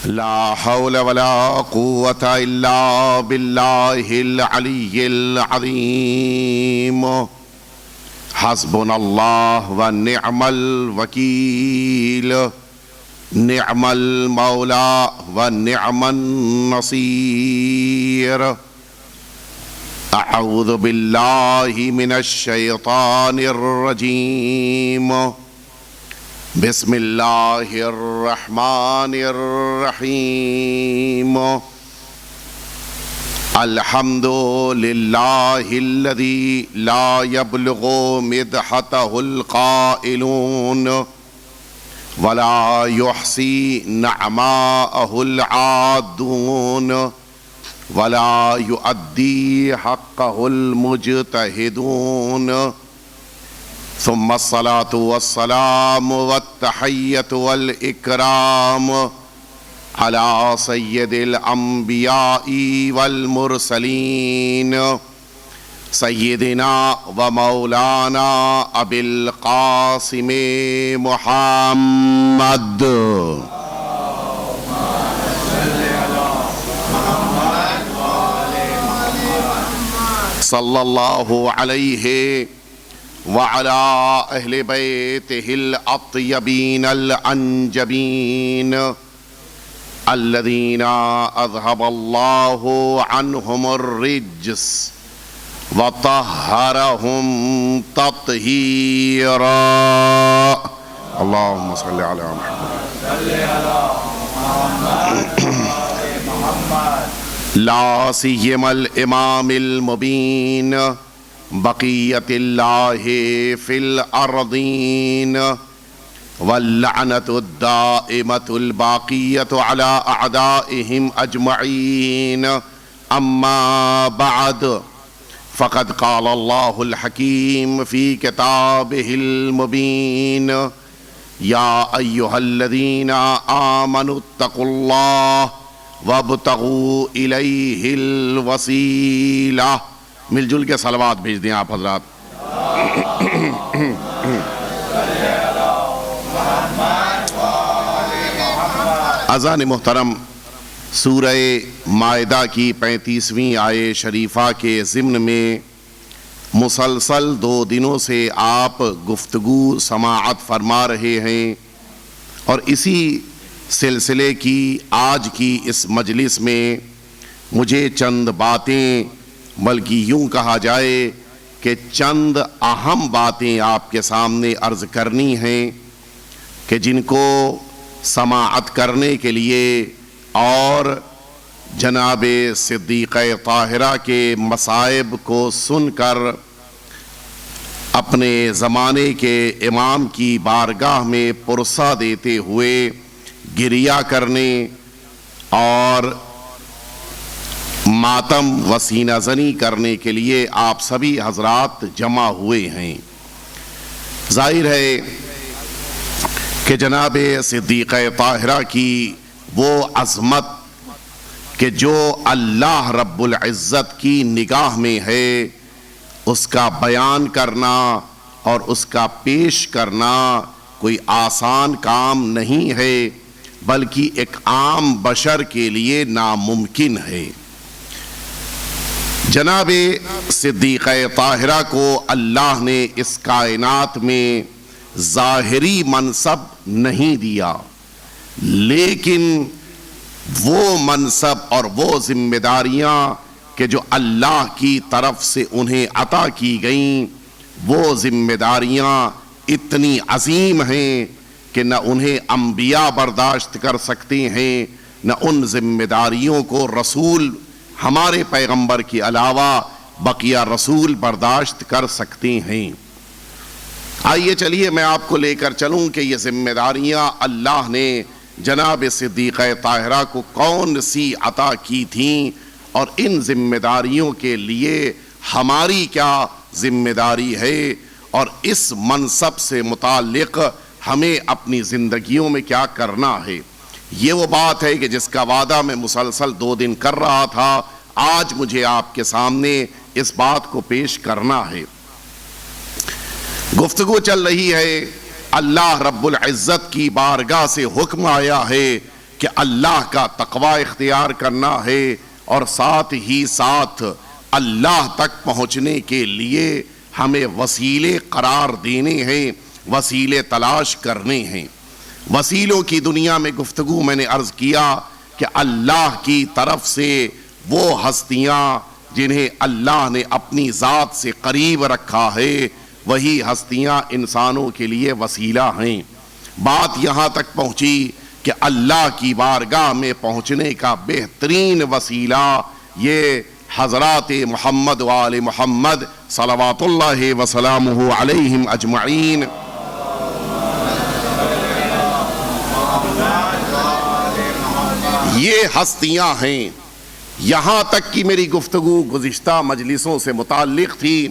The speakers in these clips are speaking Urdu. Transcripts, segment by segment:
لا حول ولا قوة إلا بالله العلي العظيم حسبنا الله ونعم الوكيل نعم المولى ونعم النصير أعوذ بالله من الشيطان الرجيم بسم الله الرحمن الرحيم الحمد لله الذي لا يبلغ مدحته القائلون ولا يحصي نعماءه العادون ولا يؤدي حقه المجتهدون ثم الصلاة والسلام والتحية والإكرام على سيد الأنبياء والمرسلين سيدنا ومولانا أبي القاسم محمد صلى الله عليه وعلى أهل بيته الأطيبين الأنجبين الذين أذهب الله عنهم الرجس وطهرهم تطهيرا اللهم صل على محمد لا سيما الإمام المبين بقية الله في الأرضين واللعنة الدائمة الباقية على أعدائهم أجمعين أما بعد فقد قال الله الحكيم في كتابه المبين يا أيها الذين آمنوا اتقوا الله وابتغوا إليه الوسيلة مل جل کے صلوات بھیج دیں آپ حضرات اذان محترم سورہ مائدہ کی 35ویں آیے شریفہ کے ضمن میں مسلسل 2 دنوں سے آپ گفتگو سماعت فرما رہے ہیں اور اسی سلسلے کی آج کی اس مجلس میں مجھے چند باتیں بلکہ یوں کہا جائے کہ چند اہم باتیں آپ کے سامنے عرض کرنی ہیں کہ جن کو سماعت کرنے کے لیے اور جناب صدیقہ طاہرہ کے مصائب کو سن کر اپنے زمانے کے امام کی بارگاہ میں پرسہ دیتے ہوئے گریہ کرنے اور ماتم و سینہ زنی کرنے کے لیے آپ سبھی حضرات جمع ہوئے ہیں۔ ظاہر ہے کہ جناب صدیقہ طاہرہ کی وہ عظمت کہ جو اللہ رب العزت کی نگاہ میں ہے اس کا بیان کرنا اور اس کا پیش کرنا کوئی آسان کام نہیں ہے بلکہ ایک عام بشر کے لیے ناممکن ہے۔ جناب صدیقہ طاہرہ کو اللہ نے اس کائنات میں ظاہری منصب نہیں دیا لیکن وہ منصب اور وہ ذمہ داریاں کہ جو اللہ کی طرف سے انہیں عطا کی گئیں وہ ذمہ داریاں اتنی عظیم ہیں کہ نہ انہیں انبیاء برداشت کر سکتے ہیں نہ ان ذمہ داریوں کو رسول ہمارے پیغمبر کے علاوہ بقیہ رسول برداشت کر سکتے ہیں۔ آئیے چلیے میں آپ کو لے کر چلوں کہ یہ ذمہ داریاں اللہ نے جناب صدیقہ طاہرہ کو کون سی عطا کی تھیں اور ان ذمہ داریوں کے لیے ہماری کیا ذمہ داری ہے اور اس منصب سے متعلق ہمیں اپنی زندگیوں میں کیا کرنا ہے۔ یہ وہ بات ہے کہ جس کا وعدہ میں مسلسل 2 دن کر رہا تھا آج مجھے آپ کے سامنے اس بات کو پیش کرنا ہے۔ گفتگو چل رہی ہے اللہ رب العزت کی بارگاہ سے حکم آیا ہے کہ اللہ کا تقوی اختیار کرنا ہے، اور ساتھ ہی ساتھ اللہ تک پہنچنے کے لیے ہمیں وسیلے قرار دینے ہیں، وسیلے تلاش کرنے ہیں۔ وسیلوں کی دنیا میں گفتگو میں نے عرض کیا کہ اللہ کی طرف سے وہ ہستیاں جنہیں اللہ نے اپنی ذات سے قریب رکھا ہے، وہی ہستیاں انسانوں کے لیے وسیلہ ہیں۔ بات یہاں تک پہنچی کہ اللہ کی بارگاہ میں پہنچنے کا بہترین وسیلہ یہ حضرات محمد و آل محمد صلوات اللہ وسلامہ علیہم اجمعین۔ یہ ہستیاں ہیں۔ یہاں تک کی میری گفتگو گزشتہ مجلسوں سے متعلق تھی۔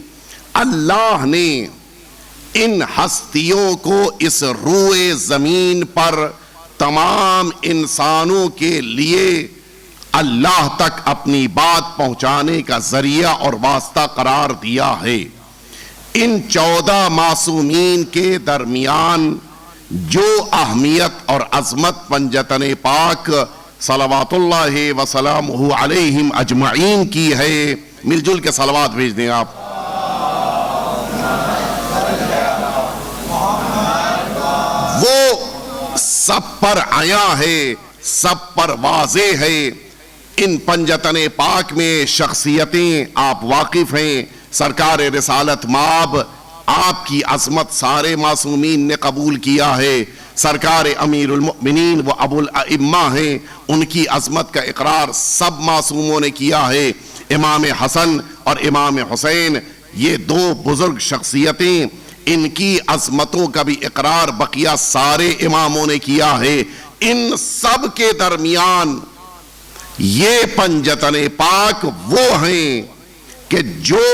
اللہ نے ان ہستیوں کو اس روئے زمین پر تمام انسانوں کے لیے اللہ تک اپنی بات پہنچانے کا ذریعہ اور واسطہ قرار دیا ہے۔ ان 14 معصومین کے درمیان جو اہمیت اور عظمت پنجتن پاک صلوات اللہ وسلامہ علیہم اجمعین کی ہے، مل جل کے صلوات بھیج دیں آپ۔ وہ سب پر عیاں ہے، سب پر واضح ہے۔ ان پنجتن پاک میں شخصیتیں آپ واقف ہیں۔ سرکار رسالت مآب، آپ کی عظمت سارے معصومین نے قبول کیا ہے۔ سرکار امیر المؤمنین و ابو الائمہ ہیں، ان کی عظمت کا اقرار سب معصوموں نے کیا ہے۔ امام حسن اور امام حسین، یہ 2 بزرگ شخصیتیں، ان کی عظمتوں کا بھی اقرار بقیہ سارے اماموں نے کیا ہے۔ ان سب کے درمیان یہ پنجتن پاک وہ ہیں کہ جو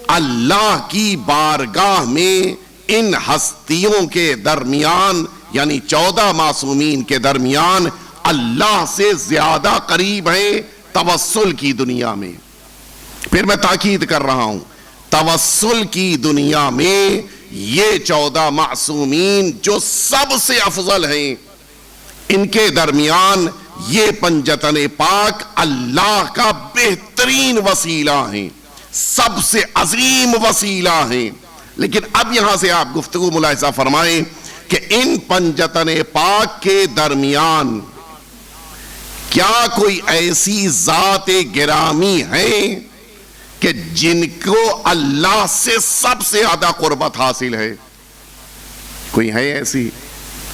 اللہ کی بارگاہ میں ان ہستیوں کے درمیان، یعنی 14 معصومین کے درمیان، اللہ سے زیادہ قریب ہیں توسل کی دنیا میں۔ پھر میں تاکید کر رہا ہوں، توسل کی دنیا میں یہ 14 معصومین جو سب سے افضل ہیں، ان کے درمیان یہ پنجتن پاک اللہ کا بہترین وسیلہ ہیں، سب سے عظیم وسیلہ ہیں۔ لیکن اب یہاں سے آپ گفتگو ملاحظہ فرمائیں کہ ان پنجتن پاک کے درمیان کیا کوئی ایسی ذات گرامی ہے کہ جن کو اللہ سے سب سے زیادہ قربت حاصل ہے؟ کوئی ہے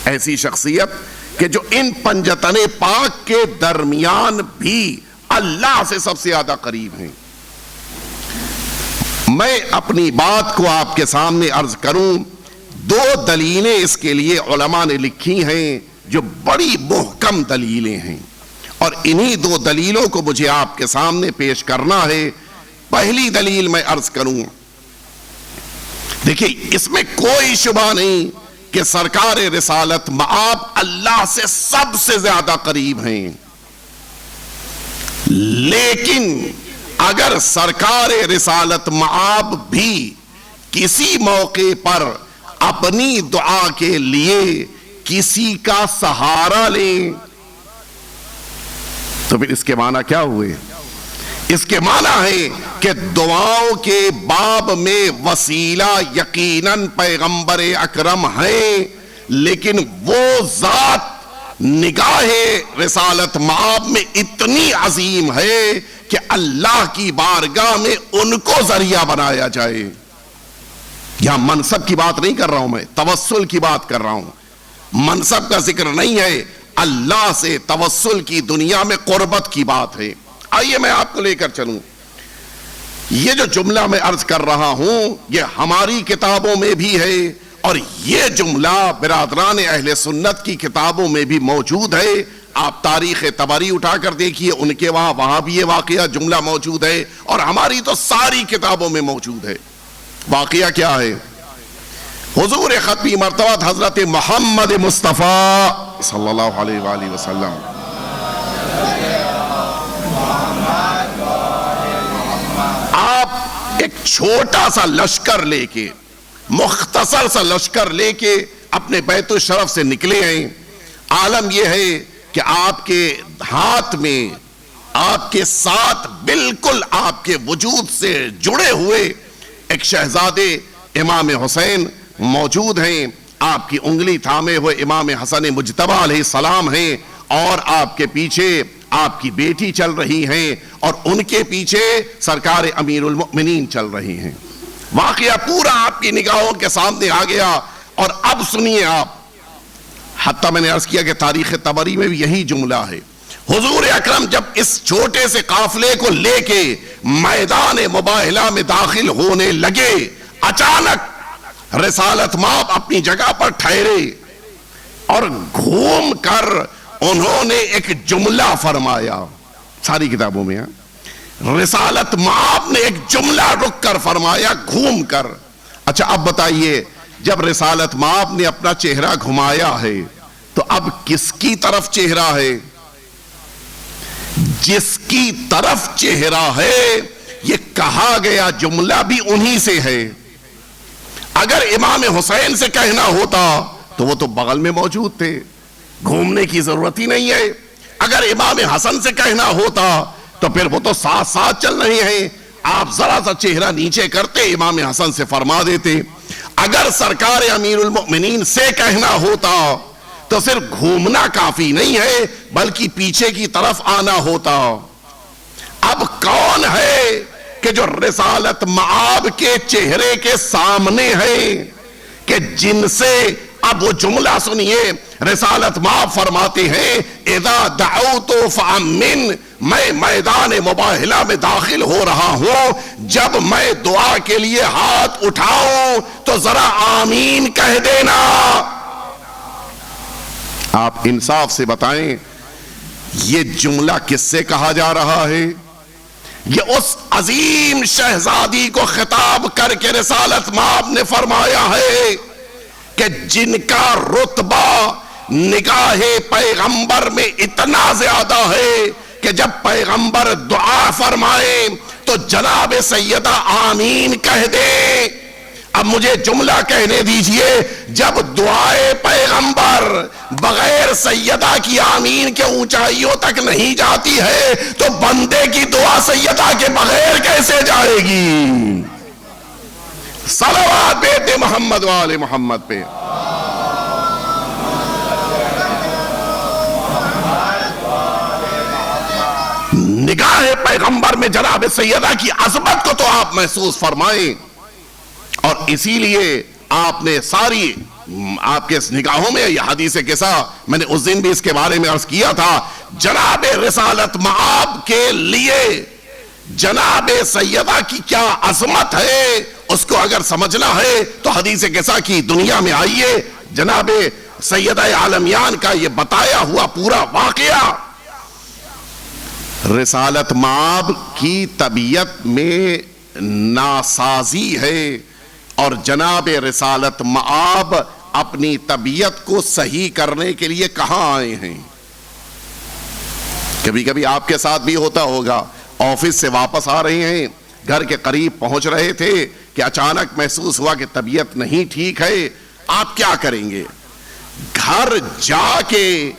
ایسی شخصیت کہ جو ان پنجتن پاک کے درمیان بھی اللہ سے سب سے زیادہ قریب ہیں؟ میں اپنی بات کو آپ کے سامنے عرض کروں، 2 دلیلیں اس کے لیے علماء نے لکھی ہیں جو بڑی محکم دلیلیں ہیں، اور انہی 2 دلیلوں کو مجھے آپ کے سامنے پیش کرنا ہے۔ پہلی دلیل میں عرض کروں، دیکھیں اس میں کوئی شبہ نہیں کہ سرکار رسالت مآب اللہ سے سب سے زیادہ قریب ہیں، لیکن اگر سرکار رسالت مآب بھی کسی موقع پر اپنی دعا کے لیے کسی کا سہارا لیں تو پھر اس کے معنی کیا ہوئے؟ اس کے معنی ہے کہ دعاؤں کے باب میں وسیلہ یقیناً پیغمبر اکرم ہیں، لیکن وہ ذات نگاہ رسالت مآب میں اتنی عظیم ہے کہ اللہ کی بارگاہ میں ان کو ذریعہ بنایا جائے۔ یہاں منصب کی بات نہیں کر رہا ہوں، میں توسل کی بات کر رہا ہوں۔ منصب کا ذکر نہیں ہے، اللہ سے توسل کی دنیا میں قربت کی بات ہے۔ آئیے میں آپ کو لے کر چلوں۔ یہ جو جملہ میں عرض کر رہا ہوں یہ ہماری کتابوں میں بھی ہے، اور یہ جملہ برادران اہل سنت کی کتابوں میں بھی موجود ہے۔ آپ تاریخ طبری اٹھا کر دیکھیے، ان کے وہاں بھی یہ واقعہ جملہ موجود ہے، اور ہماری تو ساری کتابوں میں موجود ہے۔ واقعہ کیا ہے؟ حضور ختمی مرتبہ حضرت محمد مصطفیٰ صلی اللہ علیہ وآلہ وسلم آپ ایک چھوٹا سا لشکر لے کے، مختصر سا لشکر لے کے اپنے بیت الشرف سے نکلے ہیں۔ عالم یہ ہے کہ آپ کے ہاتھ میں، آپ کے ساتھ، بالکل آپ کے وجود سے جڑے ہوئے ایک شہزادے امام حسین موجود ہیں، آپ کی انگلی تھامے ہوئے امام حسن مجتبی علیہ السلام ہیں، اور آپ کے پیچھے آپ کی بیٹی چل رہی ہیں، اور ان کے پیچھے سرکار امیر المؤمنین چل رہی ہیں۔ واقعہ پورا آپ کی نگاہوں کے سامنے آ گیا۔ اور اب سنیے آپ، حتیٰ میں نے عرض کیا کہ تاریخ طبری میں بھی یہی جملہ ہے، حضور اکرم جب اس چھوٹے سے قافلے کو لے کے میدان مباہلہ میں داخل ہونے لگے، اچانک رسالت مآب اپنی جگہ پر ٹھہرے اور گھوم کر انہوں نے ایک جملہ فرمایا۔ ساری کتابوں میں رسالت مآب نے ایک جملہ رک کر فرمایا، گھوم کر۔ اچھا اب بتائیے، جب رسالت مآب نے اپنا چہرہ گھمایا ہے تو اب کس کی طرف چہرہ ہے؟ جس کی طرف چہرہ ہے، یہ کہا گیا جملہ بھی انہی سے ہے۔ اگر امام حسین سے کہنا ہوتا تو وہ تو بغل میں موجود تھے، گھومنے کی ضرورت ہی نہیں ہے۔ اگر امام حسن سے کہنا ہوتا تو پھر وہ تو ساتھ ساتھ چل رہے ہیں، آپ ذرا سا چہرہ نیچے کرتے امام حسن سے فرما دیتے۔ اگر سرکار امیر المؤمنین سے کہنا ہوتا تو صرف گھومنا کافی نہیں ہے بلکہ پیچھے کی طرف آنا ہوتا۔ اب کون ہے کہ جو رسالت مآب کے چہرے کے سامنے ہے کہ جن سے اب وہ جملہ سنیے، رسالت مآب فرماتے ہیں اذا دعوت فامن، میں میدان مباہلہ میں داخل ہو رہا ہوں، جب میں دعا کے لیے ہاتھ اٹھاؤں تو ذرا آمین کہہ دینا۔ آپ انصاف سے بتائیں یہ جملہ کس سے کہا جا رہا ہے؟ یہ اس عظیم شہزادی کو خطاب کر کے رسالت مآب نے فرمایا ہے کہ جن کا رتبہ نگاہ پیغمبر میں اتنا زیادہ ہے کہ جب پیغمبر دعا فرمائے تو جناب سیدہ آمین کہہ دے۔ اب مجھے جملہ کہنے دیجئے، جب دعائے پیغمبر بغیر سیدہ کی آمین کے اونچائیوں تک نہیں جاتی ہے تو بندے کی دعا سیدہ کے بغیر کیسے جائے گی؟ صلوات بیت محمد والے محمد پہ۔ نگاہ پیغمبر میں جناب سیدہ کی عظمت کو تو آپ محسوس فرمائیں، اور اسی لیے آپ نے ساری آپ کے نگاہوں میں یہ حدیث قصہ، میں نے اس دن بھی اس کے بارے میں عرض کیا تھا، جناب رسالت مآب کے لیے جناب سیدہ کی کیا عظمت ہے، اس کو اگر سمجھنا ہے تو حدیث قصہ کی دنیا میں آئیے، جناب سیدہ عالمیان کا یہ بتایا ہوا پورا واقعہ۔ رسالت مآب کی طبیعت میں ناسازی ہے اور جناب رسالت مآب اپنی طبیعت کو صحیح کرنے کے لیے کہاں آئے ہیں؟ کبھی کبھی آپ کے ساتھ بھی ہوتا ہوگا، آفس سے واپس آ رہے ہیں، گھر کے قریب پہنچ رہے تھے کہ اچانک محسوس ہوا کہ طبیعت نہیں ٹھیک ہے، آپ کیا کریں گے؟ گھر جا کے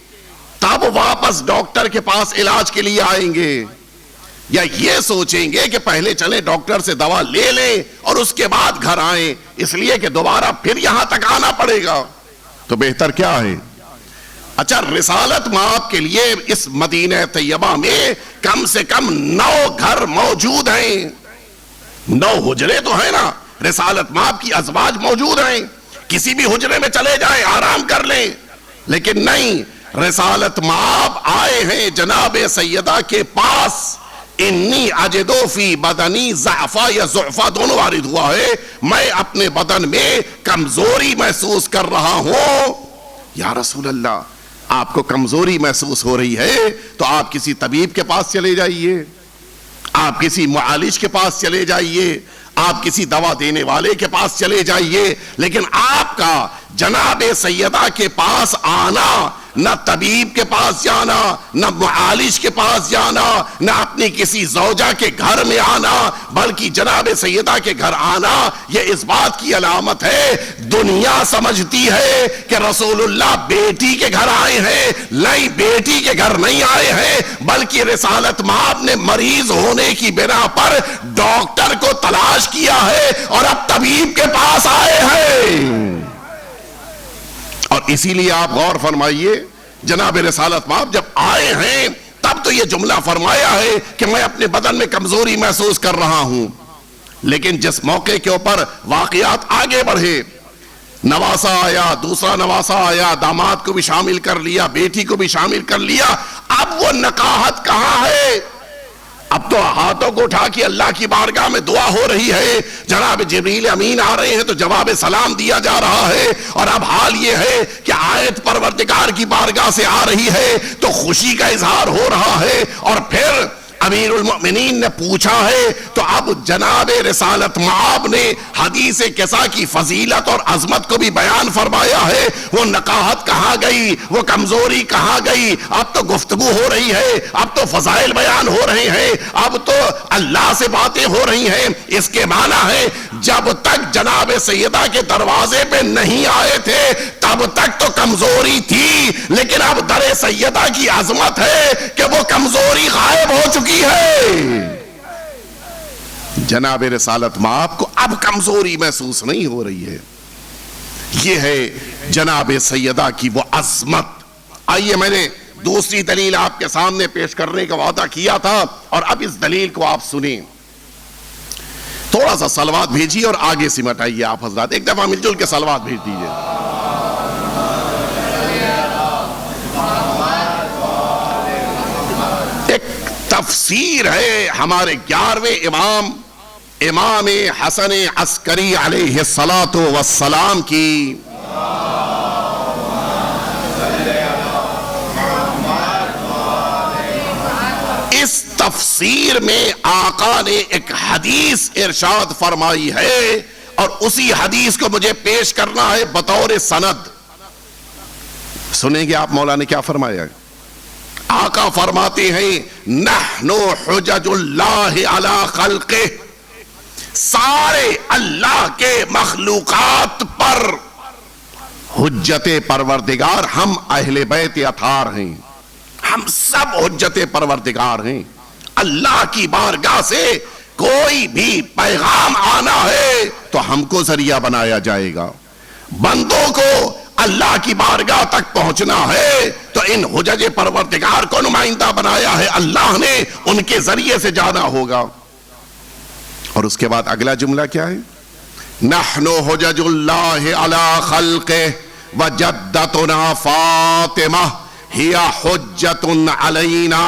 تب واپس ڈاکٹر کے پاس علاج کے لیے آئیں گے، یا یہ سوچیں گے کہ پہلے چلیں ڈاکٹر سے دوا لے لیں اور اس کے بعد گھر آئیں، اس لیے کہ دوبارہ پھر یہاں تک آنا پڑے گا؟ تو بہتر کیا ہے؟ اچھا، رسالت مآب کے لیے اس مدینہ طیبہ میں کم سے کم 9 گھر موجود ہیں، 9 حجرے تو ہیں نا، رسالت مآب کی ازواج موجود ہیں، کسی بھی حجرے میں چلے جائیں آرام کر لیں، لیکن نہیں، رسالت مآب آئے ہیں جناب سیدہ کے پاس۔ انی اجدو فی بدنی ضعفا یا ضعفا دونوں وارد ہوا ہے، میں اپنے بدن میں کمزوری محسوس کر رہا ہوں۔ یا رسول اللہ، آپ کو کمزوری محسوس ہو رہی ہے تو آپ کسی طبیب کے پاس چلے جائیے، آپ کسی معالج کے پاس چلے جائیے، آپ کسی دوا دینے والے کے پاس چلے جائیے، لیکن آپ کا جناب سیدہ کے پاس آنا نہ طبیب کے پاس جانا، نہ معالج کے پاس جانا، نہ اپنی کسی زوجہ کے گھر میں آنا، بلکہ جناب سیدہ کے گھر آنا یہ اس بات کی علامت ہے دنیا سمجھتی ہے کہ رسول اللہ بیٹی کے گھر آئے ہیں، نہیں بیٹی کے گھر نہیں آئے ہیں، بلکہ رسالت مآب نے مریض ہونے کی بنا پر ڈاکٹر کو تلاش کیا ہے اور اب طبیب کے پاس آئے ہیں۔ اور اسی لیے آپ غور فرمائیے جناب رسالت مآب جب آئے ہیں تب تو یہ جملہ فرمایا ہے کہ میں اپنے بدن میں کمزوری محسوس کر رہا ہوں، لیکن جس موقع کے اوپر واقعات آگے بڑھے، نواسا آیا، دوسرا نواسا آیا، داماد کو بھی شامل کر لیا، بیٹی کو بھی شامل کر لیا، اب وہ نکاحت کہاں ہے؟ اب تو ہاتھوں کو اٹھا کے اللہ کی بارگاہ میں دعا ہو رہی ہے، جناب جبریل امین آ رہے ہیں تو جواب سلام دیا جا رہا ہے، اور اب حال یہ ہے کہ آیت پروردگار کی بارگاہ سے آ رہی ہے تو خوشی کا اظہار ہو رہا ہے، اور پھر امیر المؤمنین نے پوچھا ہے تو اب جناب رسالت مآب نے حدیث کسا کی فضیلت اور عظمت کو بھی بیان فرمایا ہے۔ وہ نکاحت کہاں گئی، وہ کمزوری کہاں گئی؟ اب تو گفتگو ہو رہی ہے، اب تو فضائل بیان ہو رہے ہیں، اب تو اللہ سے باتیں ہو رہی ہیں۔ اس کے معنی ہے جب تک جناب سیدہ کے دروازے پہ نہیں آئے تھے تب تک تو کمزوری تھی، لیکن اب در سیدہ کی عظمت ہے کہ وہ کمزوری غائب ہو چکی ہے۔ جناب رسالت مآب کو اب کمزوری محسوس نہیں ہو رہی ہے۔ یہ ہے جناب سیدہ کی وہ عظمت۔ آئیے میں نے دوسری دلیل آپ کے سامنے پیش کرنے کا وعدہ کیا تھا، اور اب اس دلیل کو آپ سنیں۔ تھوڑا سا صلوات بھیجیے اور آگے سمٹ آئیے آپ حضرات، ایک دفعہ مل جل کے صلوات بھیج دیجیے۔ ایک تفسیر ہے ہمارے 11ویں امام حسن عسکری علیہ السلام کی، اس تفسیر میں آقا نے ایک حدیث ارشاد فرمائی ہے، اور اسی حدیث کو مجھے پیش کرنا ہے بطور سند۔ سنیں گے آپ مولا نے کیا فرمایا ہے؟ آقا فرماتے ہیں نحن حجج اللہ علی خلقہ، سارے اللہ کے مخلوقات پر حجت پروردگار ہم اہل بیت اطہار ہیں، ہم سب حجت پروردگار ہیں۔ اللہ کی بارگاہ سے کوئی بھی پیغام آنا ہے تو ہم کو ذریعہ بنایا جائے گا، بندوں کو اللہ کی بارگاہ تک پہنچنا ہے تو ان حجج پروردگار کو نمائندہ بنایا ہے اللہ نے، ان کے ذریعے سے جانا ہوگا۔ اور اس کے بعد اگلا جملہ کیا ہے؟ نحن حجج اللہ علی خلقہ وجدتنا فاطمہ ہی حجت علینا،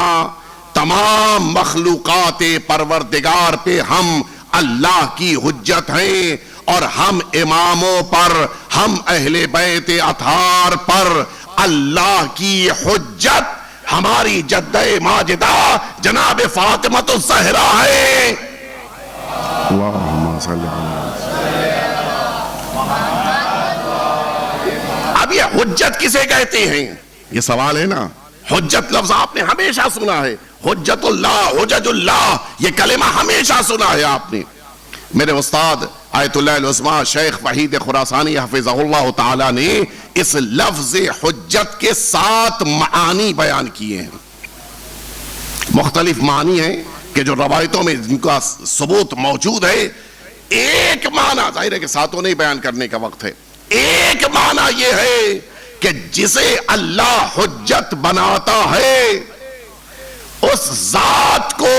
تمام مخلوقات پروردگار پہ ہم اللہ کی حجت ہیں، اور ہم اماموں پر، ہم اہل بیت اطہار پر اللہ کی حجت ہماری جدہ ماجدہ جناب فاطمہ الزہرا ہے۔ اللہم صلی اب یہ حجت کسے کہتے ہیں؟ یہ سوال ہے نا۔ حجت لفظ آپ نے ہمیشہ سنا ہے، حجت اللہ، حجج اللہ، یہ کلمہ ہمیشہ سنا ہے آپ نے۔ میرے استاد آیت اللہ العظمیٰ شیخ وحید خراسانی حفظہ اللہ تعالی نے اس لفظ حجت کے 7 معانی بیان کیے ہیں۔ مختلف معنی ہیں کہ جو روایتوں میں جن کا ثبوت موجود ہے۔ ایک معنی، ظاہر ہے کہ 7 نہیں بیان کرنے کا وقت ہے، ایک معنی یہ ہے کہ جسے اللہ حجت بناتا ہے اس ذات کو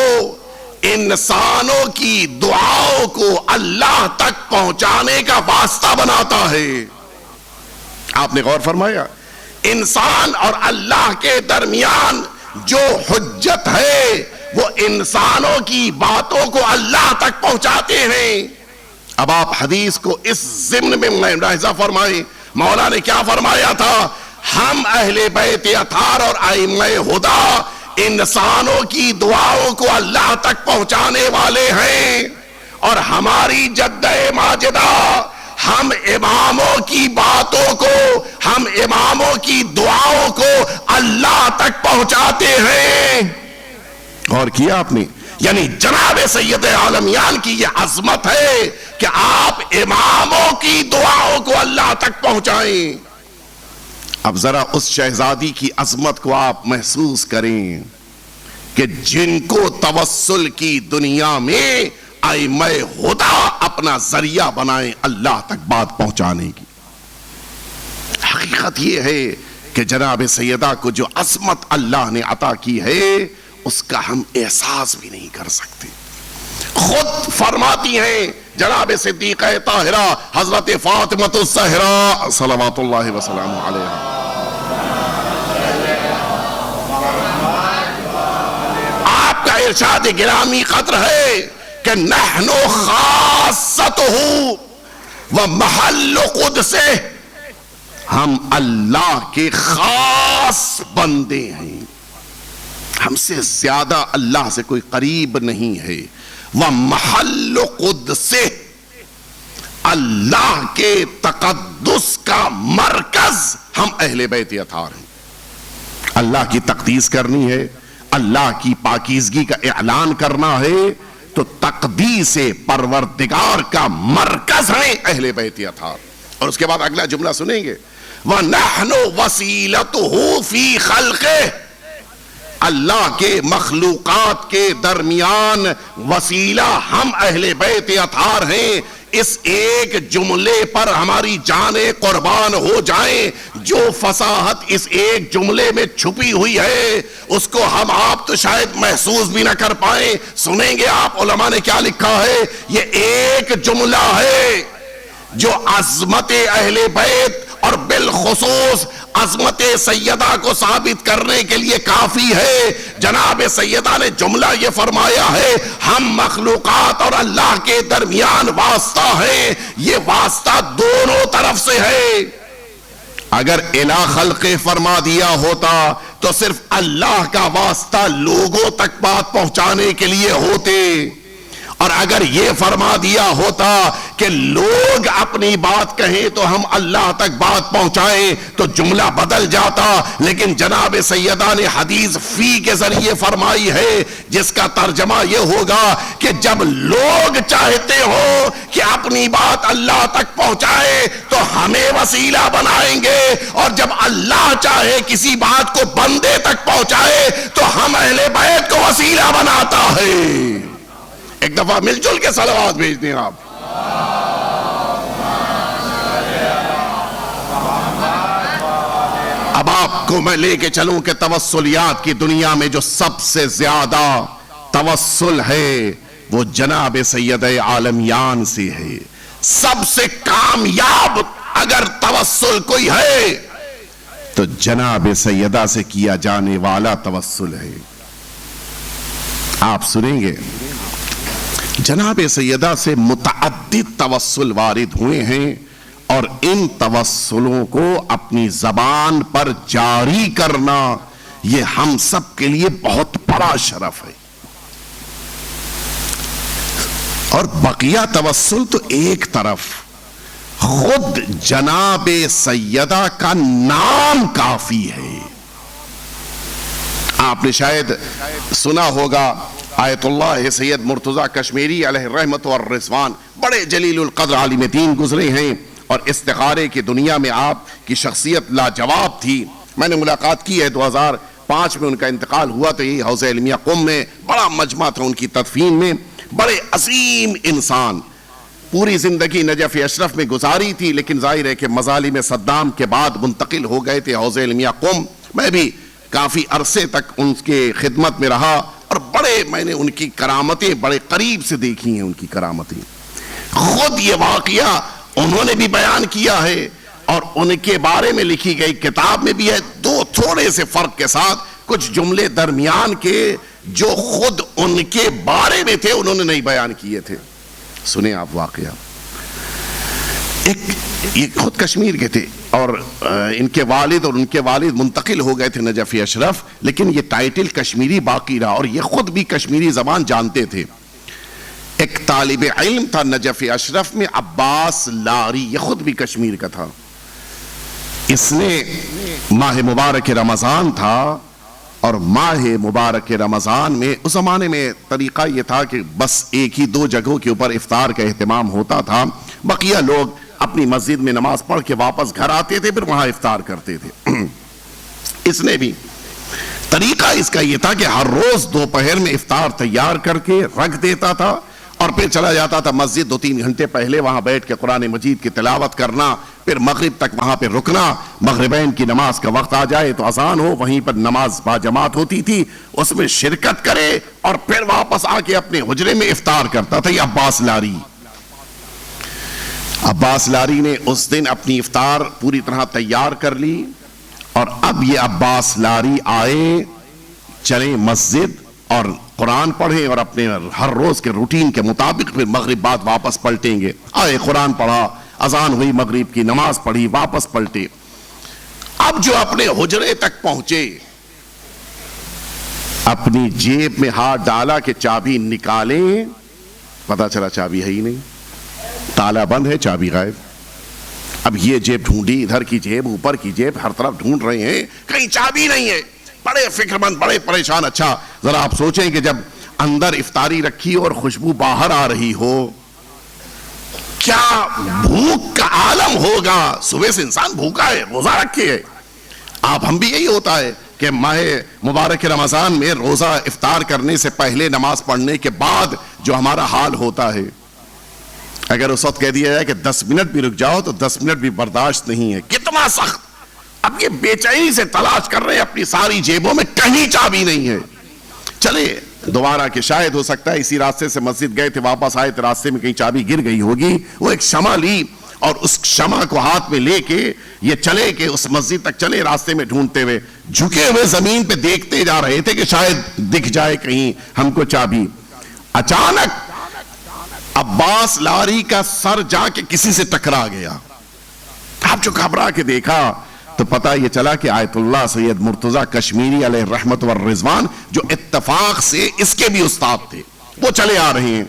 انسانوں کی دعاؤں کو اللہ تک پہنچانے کا واسطہ بناتا ہے۔ آپ نے غور فرمایا؟ انسان اور اللہ کے درمیان جو حجت ہے وہ انسانوں کی باتوں کو اللہ تک پہنچاتے ہیں۔ اب آپ حدیث کو اس ضمن میں ملاحظہ فرمائیں، مولا نے کیا فرمایا تھا؟ ہم اہل بیت اطہار اور ائمہ ہدی انسانوں کی دعاؤں کو اللہ تک پہنچانے والے ہیں، اور ہماری جدہ ماجدہ ہم اماموں کی باتوں کو، ہم اماموں کی دعاؤں کو اللہ تک پہنچاتے ہیں۔ اور کیا آپ نے، یعنی جناب سید عالمیان کی یہ عظمت ہے کہ آپ اماموں کی دعاؤں کو اللہ تک پہنچائیں۔ اب ذرا اس شہزادی کی عظمت کو آپ محسوس کریں کہ جن کو توسل کی دنیا میں ائمہ ہدی اپنا ذریعہ بنائیں اللہ تک بات پہنچانے کی۔ حقیقت یہ ہے کہ جناب سیدہ کو جو عظمت اللہ نے عطا کی ہے اس کا ہم احساس بھی نہیں کر سکتے۔ خود فرماتی ہیں جناب صدیقہ طاہرہ حضرت فاطمہ الزہرا صلوات اللہ وسلام علیہا، آپ کا ارشاد گرامی قدر ہے کہ نحن خاصتہ ومحل قدسہ، ہم اللہ کے خاص بندے ہیں، ہم سے زیادہ اللہ سے کوئی قریب نہیں ہے۔ ومحل قدسہ، اللہ کے تقدس کا مرکز ہم اہل بیت اطہار ہیں۔ اللہ کی تقدیس کرنی ہے، اللہ کی پاکیزگی کا اعلان کرنا ہے تو تقدیس پروردگار کا مرکز ہیں اہل بیت اطہار۔ اور اس کے بعد اگلا جملہ سنیں گے، وَنَحْنُ وَسِيلَتُهُ فِي خَلْقِهِ، اللہ کے مخلوقات کے درمیان وسیلہ ہم اہل بیت اطہار ہیں۔ اس ایک جملے پر ہماری جانیں قربان ہو جائیں، جو فصاحت اس ایک جملے میں چھپی ہوئی ہے اس کو ہم آپ تو شاید محسوس بھی نہ کر پائیں۔ سنیں گے آپ علماء نے کیا لکھا ہے، یہ ایک جملہ ہے جو عظمت اہل بیت اور بالخصوص عظمت سیدہ کو ثابت کرنے کے لیے کافی ہے۔ جناب سیدہ نے جملہ یہ فرمایا ہے، ہم مخلوقات اور اللہ کے درمیان واسطہ ہیں، یہ واسطہ دونوں طرف سے ہے۔ اگر الی خلق فرما دیا ہوتا تو صرف اللہ کا واسطہ لوگوں تک بات پہنچانے کے لیے ہوتے، اور اگر یہ فرما دیا ہوتا کہ لوگ اپنی بات کہیں تو ہم اللہ تک بات پہنچائیں تو جملہ بدل جاتا۔ لیکن جناب سیدہ نے حدیث فی کے ذریعے فرمائی ہے جس کا ترجمہ یہ ہوگا کہ جب لوگ چاہتے ہو کہ اپنی بات اللہ تک پہنچائے تو ہمیں وسیلہ بنائیں گے، اور جب اللہ چاہے کسی بات کو بندے تک پہنچائے تو ہم اہل بیت کو وسیلہ بناتا ہے۔ ایک دفعہ مل جل کے صلوات بھیج دیں آپ۔ اب آپ کو میں لے کے چلوں کہ توسلیات کی دنیا میں جو سب سے زیادہ توسل ہے وہ جناب سید عالمیان سے ہے۔ سب سے کامیاب اگر توسل کوئی ہے تو جناب سیدہ سے کیا جانے والا توسل ہے۔ آپ سنیں گے جناب سیدہ سے متعدد توسل وارد ہوئے ہیں، اور ان توسلوں کو اپنی زبان پر جاری کرنا یہ ہم سب کے لیے بہت بڑا شرف ہے۔ اور بقیہ توسل تو ایک طرف، خود جناب سیدہ کا نام کافی ہے۔ آپ نے شاید سنا ہوگا آیت اللہ سید مرتضی کشمیری علیہ الرحمت والرضوان، بڑے جلیل القدر عالم دین گزرے ہیں، اور استخارے کی دنیا میں آپ کی شخصیت لاجواب تھی۔ میں نے ملاقات کی ہے، 2005 میں ان کا انتقال ہوا تو یہی حوض علمیہ قم میں بڑا مجمع تھا ان کی تدفین میں۔ بڑے عظیم انسان، پوری زندگی نجف اشرف میں گزاری تھی، لیکن ظاہر ہے کہ مظالم صدام کے بعد منتقل ہو گئے تھے حوض علمیہ قم۔ میں بھی کافی عرصے تک ان کے خدمت میں رہا، اور بڑے میں نے ان کی کرامتیں بڑے قریب سے دیکھی ہیں۔ ان کی کرامتیں خود یہ واقعہ انہوں نے بھی بیان کیا ہے، اور ان کے بارے میں لکھی گئی کتاب میں بھی ہے، دو تھوڑے سے فرق کے ساتھ کچھ جملے درمیان کے جو خود ان کے بارے میں تھے انہوں نے نہیں بیان کیے تھے۔ سنیں آپ واقعہ، یہ خود کشمیر کے تھے، اور ان کے والد منتقل ہو گئے تھے نجف اشرف، لیکن یہ ٹائٹل کشمیری باقی رہا، اور یہ خود بھی کشمیری زبان جانتے تھے۔ ایک طالب علم تھا نجف اشرف میں، عباس لاری، یہ خود بھی کشمیر کا تھا. اس نے ماہ مبارک رمضان تھا، اور ماہ مبارک رمضان میں اس زمانے میں طریقہ یہ تھا کہ بس ایک ہی 2 جگہوں کے اوپر افطار کا اہتمام ہوتا تھا. بقیہ لوگ اپنی مسجد میں نماز پڑھ کے واپس گھر آتے تھے، پھر وہاں افطار کرتے تھے. اس نے بھی طریقہ اس کا یہ تھا کہ ہر روز دوپہر میں افطار تیار کر کے رکھ دیتا تھا، اور پھر چلا جاتا تھا مسجد. 2-3 گھنٹے پہلے وہاں بیٹھ کے قرآن مجید کی تلاوت کرنا، پھر مغرب تک وہاں پہ رکنا. مغربین کی نماز کا وقت آ جائے تو اذان ہو، وہیں پر نماز با جماعت ہوتی تھی، اس میں شرکت کرے اور پھر واپس آ کے اپنے حجرے میں افطار کرتا تھا. یہ عباس لاری نے اس دن اپنی افطار پوری طرح تیار کر لی، اور اب یہ عباس لاری آئے، چلے مسجد اور قرآن پڑھیں، اور اپنے ہر روز کے روٹین کے مطابق پھر مغرب بعد واپس پلٹیں گے. آئے، قرآن پڑھا، اذان ہوئی، مغرب کی نماز پڑھی، واپس پلٹے. اب جو اپنے حجرے تک پہنچے، اپنی جیب میں ہاتھ ڈالا کہ چابی نکالیں، پتا چلا چابی ہے ہی نہیں، تالا بند ہے، چابی غائب. اب یہ جیب ڈھونڈی، ادھر کی جیب، اوپر کی جیب، ہر طرف ڈھونڈ رہے ہیں، کہیں چابی نہیں ہے. بڑے فکر مند، بڑے پریشان. اچھا ذرا آپ سوچیں کہ جب اندر افطاری رکھی اور خوشبو باہر آ رہی ہو، کیا بھوک کا عالم ہوگا. صبح سے انسان بھوکا ہے، روزہ رکھے ہے. آپ ہم بھی یہی ہوتا ہے کہ ماہ مبارک رمضان میں روزہ افطار کرنے سے پہلے، نماز پڑھنے کے بعد جو ہمارا حال ہوتا ہے، اگر اس وقت کہہ دیا جائے کہ 10 منٹ بھی رک جاؤ تو 10 منٹ بھی برداشت نہیں ہے. کتنا سخت. اب یہ بے چینی سے تلاش کر رہے ہیں اپنی ساری جیبوں میں، کہیں چابی نہیں ہے. چلے دوبارہ کہ شاید ہو سکتا ہے اسی راستے سے مسجد گئے تھے، واپس آئے تو راستے میں کہیں چابی گر گئی ہوگی. وہ ایک شمع لی اور اس شمع کو ہاتھ میں لے کے یہ چلے کہ اس مسجد تک چلے، راستے میں ڈھونڈتے ہوئے جھکے ہوئے زمین پہ دیکھتے جا رہے تھے کہ شاید دکھ جائے کہیں ہم کو چابی. اچانک عباس لاری کا سر جا کے کسی سے ٹکرا گیا. آپ جو گھبرا کے دیکھا تو پتہ یہ چلا کہ آیت اللہ سید مرتضی کشمیری علیہ رحمت والرضوان، جو اتفاق سے اس کے بھی استاد تھے، وہ چلے آ رہے ہیں.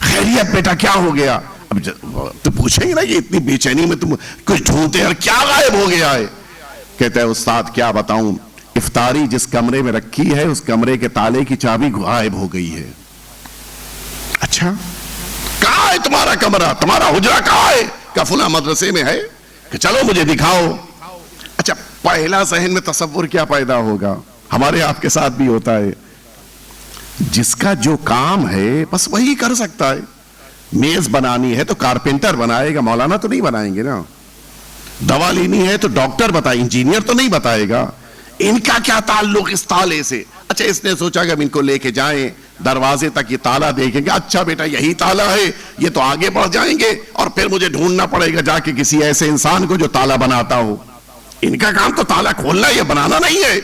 خیریت بیٹا، کیا ہو گیا؟ اب تو پوچھیں گے نا کہ اتنی بے چینی میں تم کچھ ڈھونڈتے ہیں، کیا غائب ہو گیا ہے؟ کہتے ہیں استاد کیا بتاؤں، افطاری جس کمرے میں رکھی ہے اس کمرے کے تالے کی چابی غائب ہو گئی ہے. اچھا کہاں ہے تمہارا کمرہ، تمہارا حجرہ کہاں ہے؟ کہ فلاں مدرسے میں ہے. کہ چلو مجھے دکھاؤ. اچھا پہلا ذہن میں تصور کیا پیدا ہوگا؟ ہمارے آپ کے ساتھ بھی ہوتا ہے، جس کا جو کام ہے بس وہی کر سکتا ہے. میز بنانی ہے تو کارپینٹر بنائے گا، مولانا تو نہیں بنائیں گے نا. دوا لینی ہے تو ڈاکٹر بتائے، انجینئر تو نہیں بتائے گا. ان کا کیا تعلق اس تالے سے؟ اچھا اس نے سوچا کہ ہم ان کو لے کے جائیں دروازے تک، یہ تالا دیکھیں گے، اچھا بیٹا یہی تالا ہے، یہ تو آگے بڑھ جائیں گے اور پھر مجھے ڈھونڈنا پڑے گا جا کے کسی ایسے انسان کو جو تالا بناتا ہو. ان کا کام تو تالا کھولنا، یہ بنانا نہیں ہے.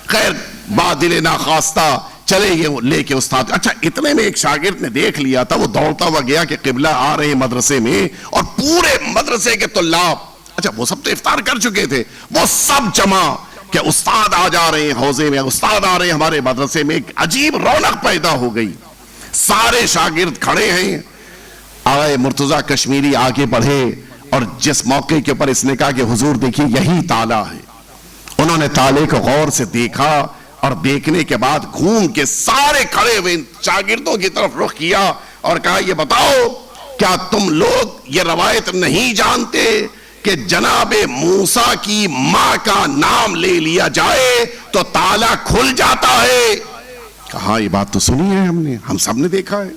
خیر بات دل ناخواستہ چلے یہ لے کے استاد. اچھا اتنے میں ایک شاگرد نے دیکھ لیا تھا، وہ دوڑتا ہوا گیا کہ قبلہ آ رہے ہیں مدرسے میں، اور پورے مدرسے کے طلاب، اچھا وہ سب تو افطار کر چکے تھے، وہ سب جمع کہ استاد آ جا رہے ہیں حوضے میں، استاد آ رہے ہیں ہمارے مدرسے میں. ایک عجیب رونق پیدا ہو گئی. سارے شاگرد کھڑے ہیں. آئے مرتضی کشمیری آگے بڑھے، اور جس موقع کے اوپر اس نے کہا کہ حضور دیکھیے یہی تالا ہے، انہوں نے تالے کو غور سے دیکھا، اور دیکھنے کے بعد گھوم کے سارے کھڑے ہوئے شاگردوں کی طرف رخ کیا اور کہا یہ بتاؤ کیا تم لوگ یہ روایت نہیں جانتے کہ جناب موسیٰ کی ماں کا نام لے لیا جائے تو تالا کھل جاتا ہے؟ کہا یہ بات تو سنی ہے ہم نے، ہم سب نے دیکھا ہے.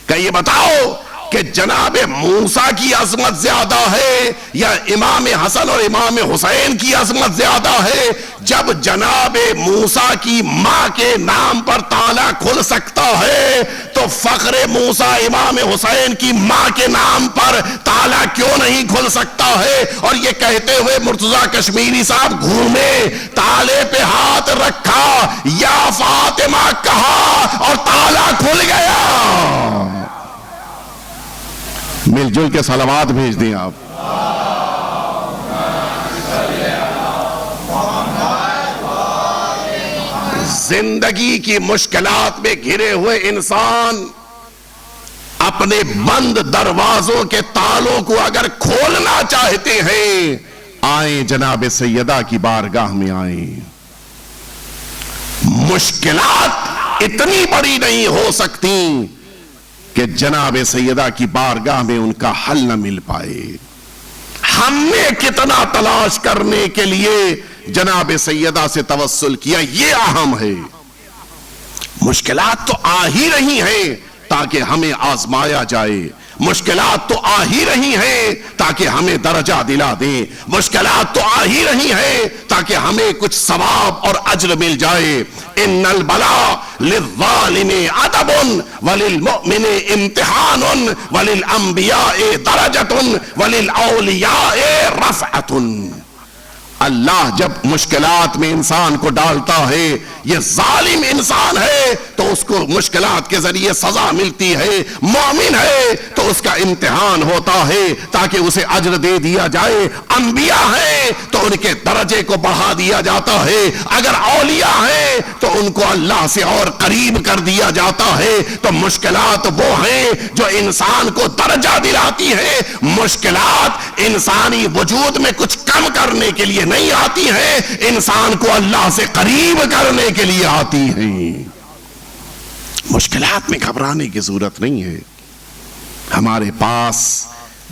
کہ یہ بتاؤ کہ جناب موسیٰ کی عظمت زیادہ ہے یا امام حسن اور امام حسین کی عظمت زیادہ ہے؟ جب جناب موسیٰ کی ماں کے نام پر تالا کھل سکتا ہے تو فخر موسیٰ امام حسین کی ماں کے نام پر تالا کیوں نہیں کھل سکتا ہے؟ اور یہ کہتے ہوئے مرتضی کشمیری صاحب گھومے، تالے پہ ہاتھ رکھا، یا فاطمہ کہا، اور تالا کھل گیا. مل جل کے صلوات بھیج دیں آپ. زندگی کی مشکلات میں گھرے ہوئے انسان اپنے بند دروازوں کے تالوں کو اگر کھولنا چاہتے ہیں، آئیں جناب سیدہ کی بارگاہ میں آئیں۔ مشکلات اتنی بڑی نہیں ہو سکتی کہ جناب سیدہ کی بارگاہ میں ان کا حل نہ مل پائے۔ ہم نے کتنا تلاش کرنے کے لیے جناب سیدہ سے توسل کیا، یہ اہم ہے۔ مشکلات تو آ ہی رہی ہیں تاکہ ہمیں آزمایا جائے، مشکلات تو آ ہی رہی ہیں تاکہ ہمیں درجہ دلا دیں، مشکلات تو آ ہی رہی ہیں تاکہ ہمیں کچھ ثواب اور اجر مل جائے۔ ان البلاء للظالم ادب وللمؤمن امتحان وللانبیاء درجۃ وللاولیاء رفعۃ۔ اللہ جب مشکلات میں انسان کو ڈالتا ہے، یہ ظالم انسان ہے تو اس کو مشکلات کے ذریعے سزا ملتی ہے، مومن ہے تو اس کا امتحان ہوتا ہے تاکہ اسے اجر دے دیا جائے، انبیاء ہیں تو ان کے درجے کو بڑھا دیا جاتا ہے، اگر اولیاء ہیں تو ان کو اللہ سے اور قریب کر دیا جاتا ہے۔ تو مشکلات وہ ہیں جو انسان کو درجہ دلاتی ہے، مشکلات انسانی وجود میں کچھ کم کرنے کے لیے نہیں آتی ہیں، انسان کو اللہ سے قریب کرنے کے لیے آتی ہیں۔ مشکلات میں گھبرانے کی ضرورت نہیں ہے، ہمارے پاس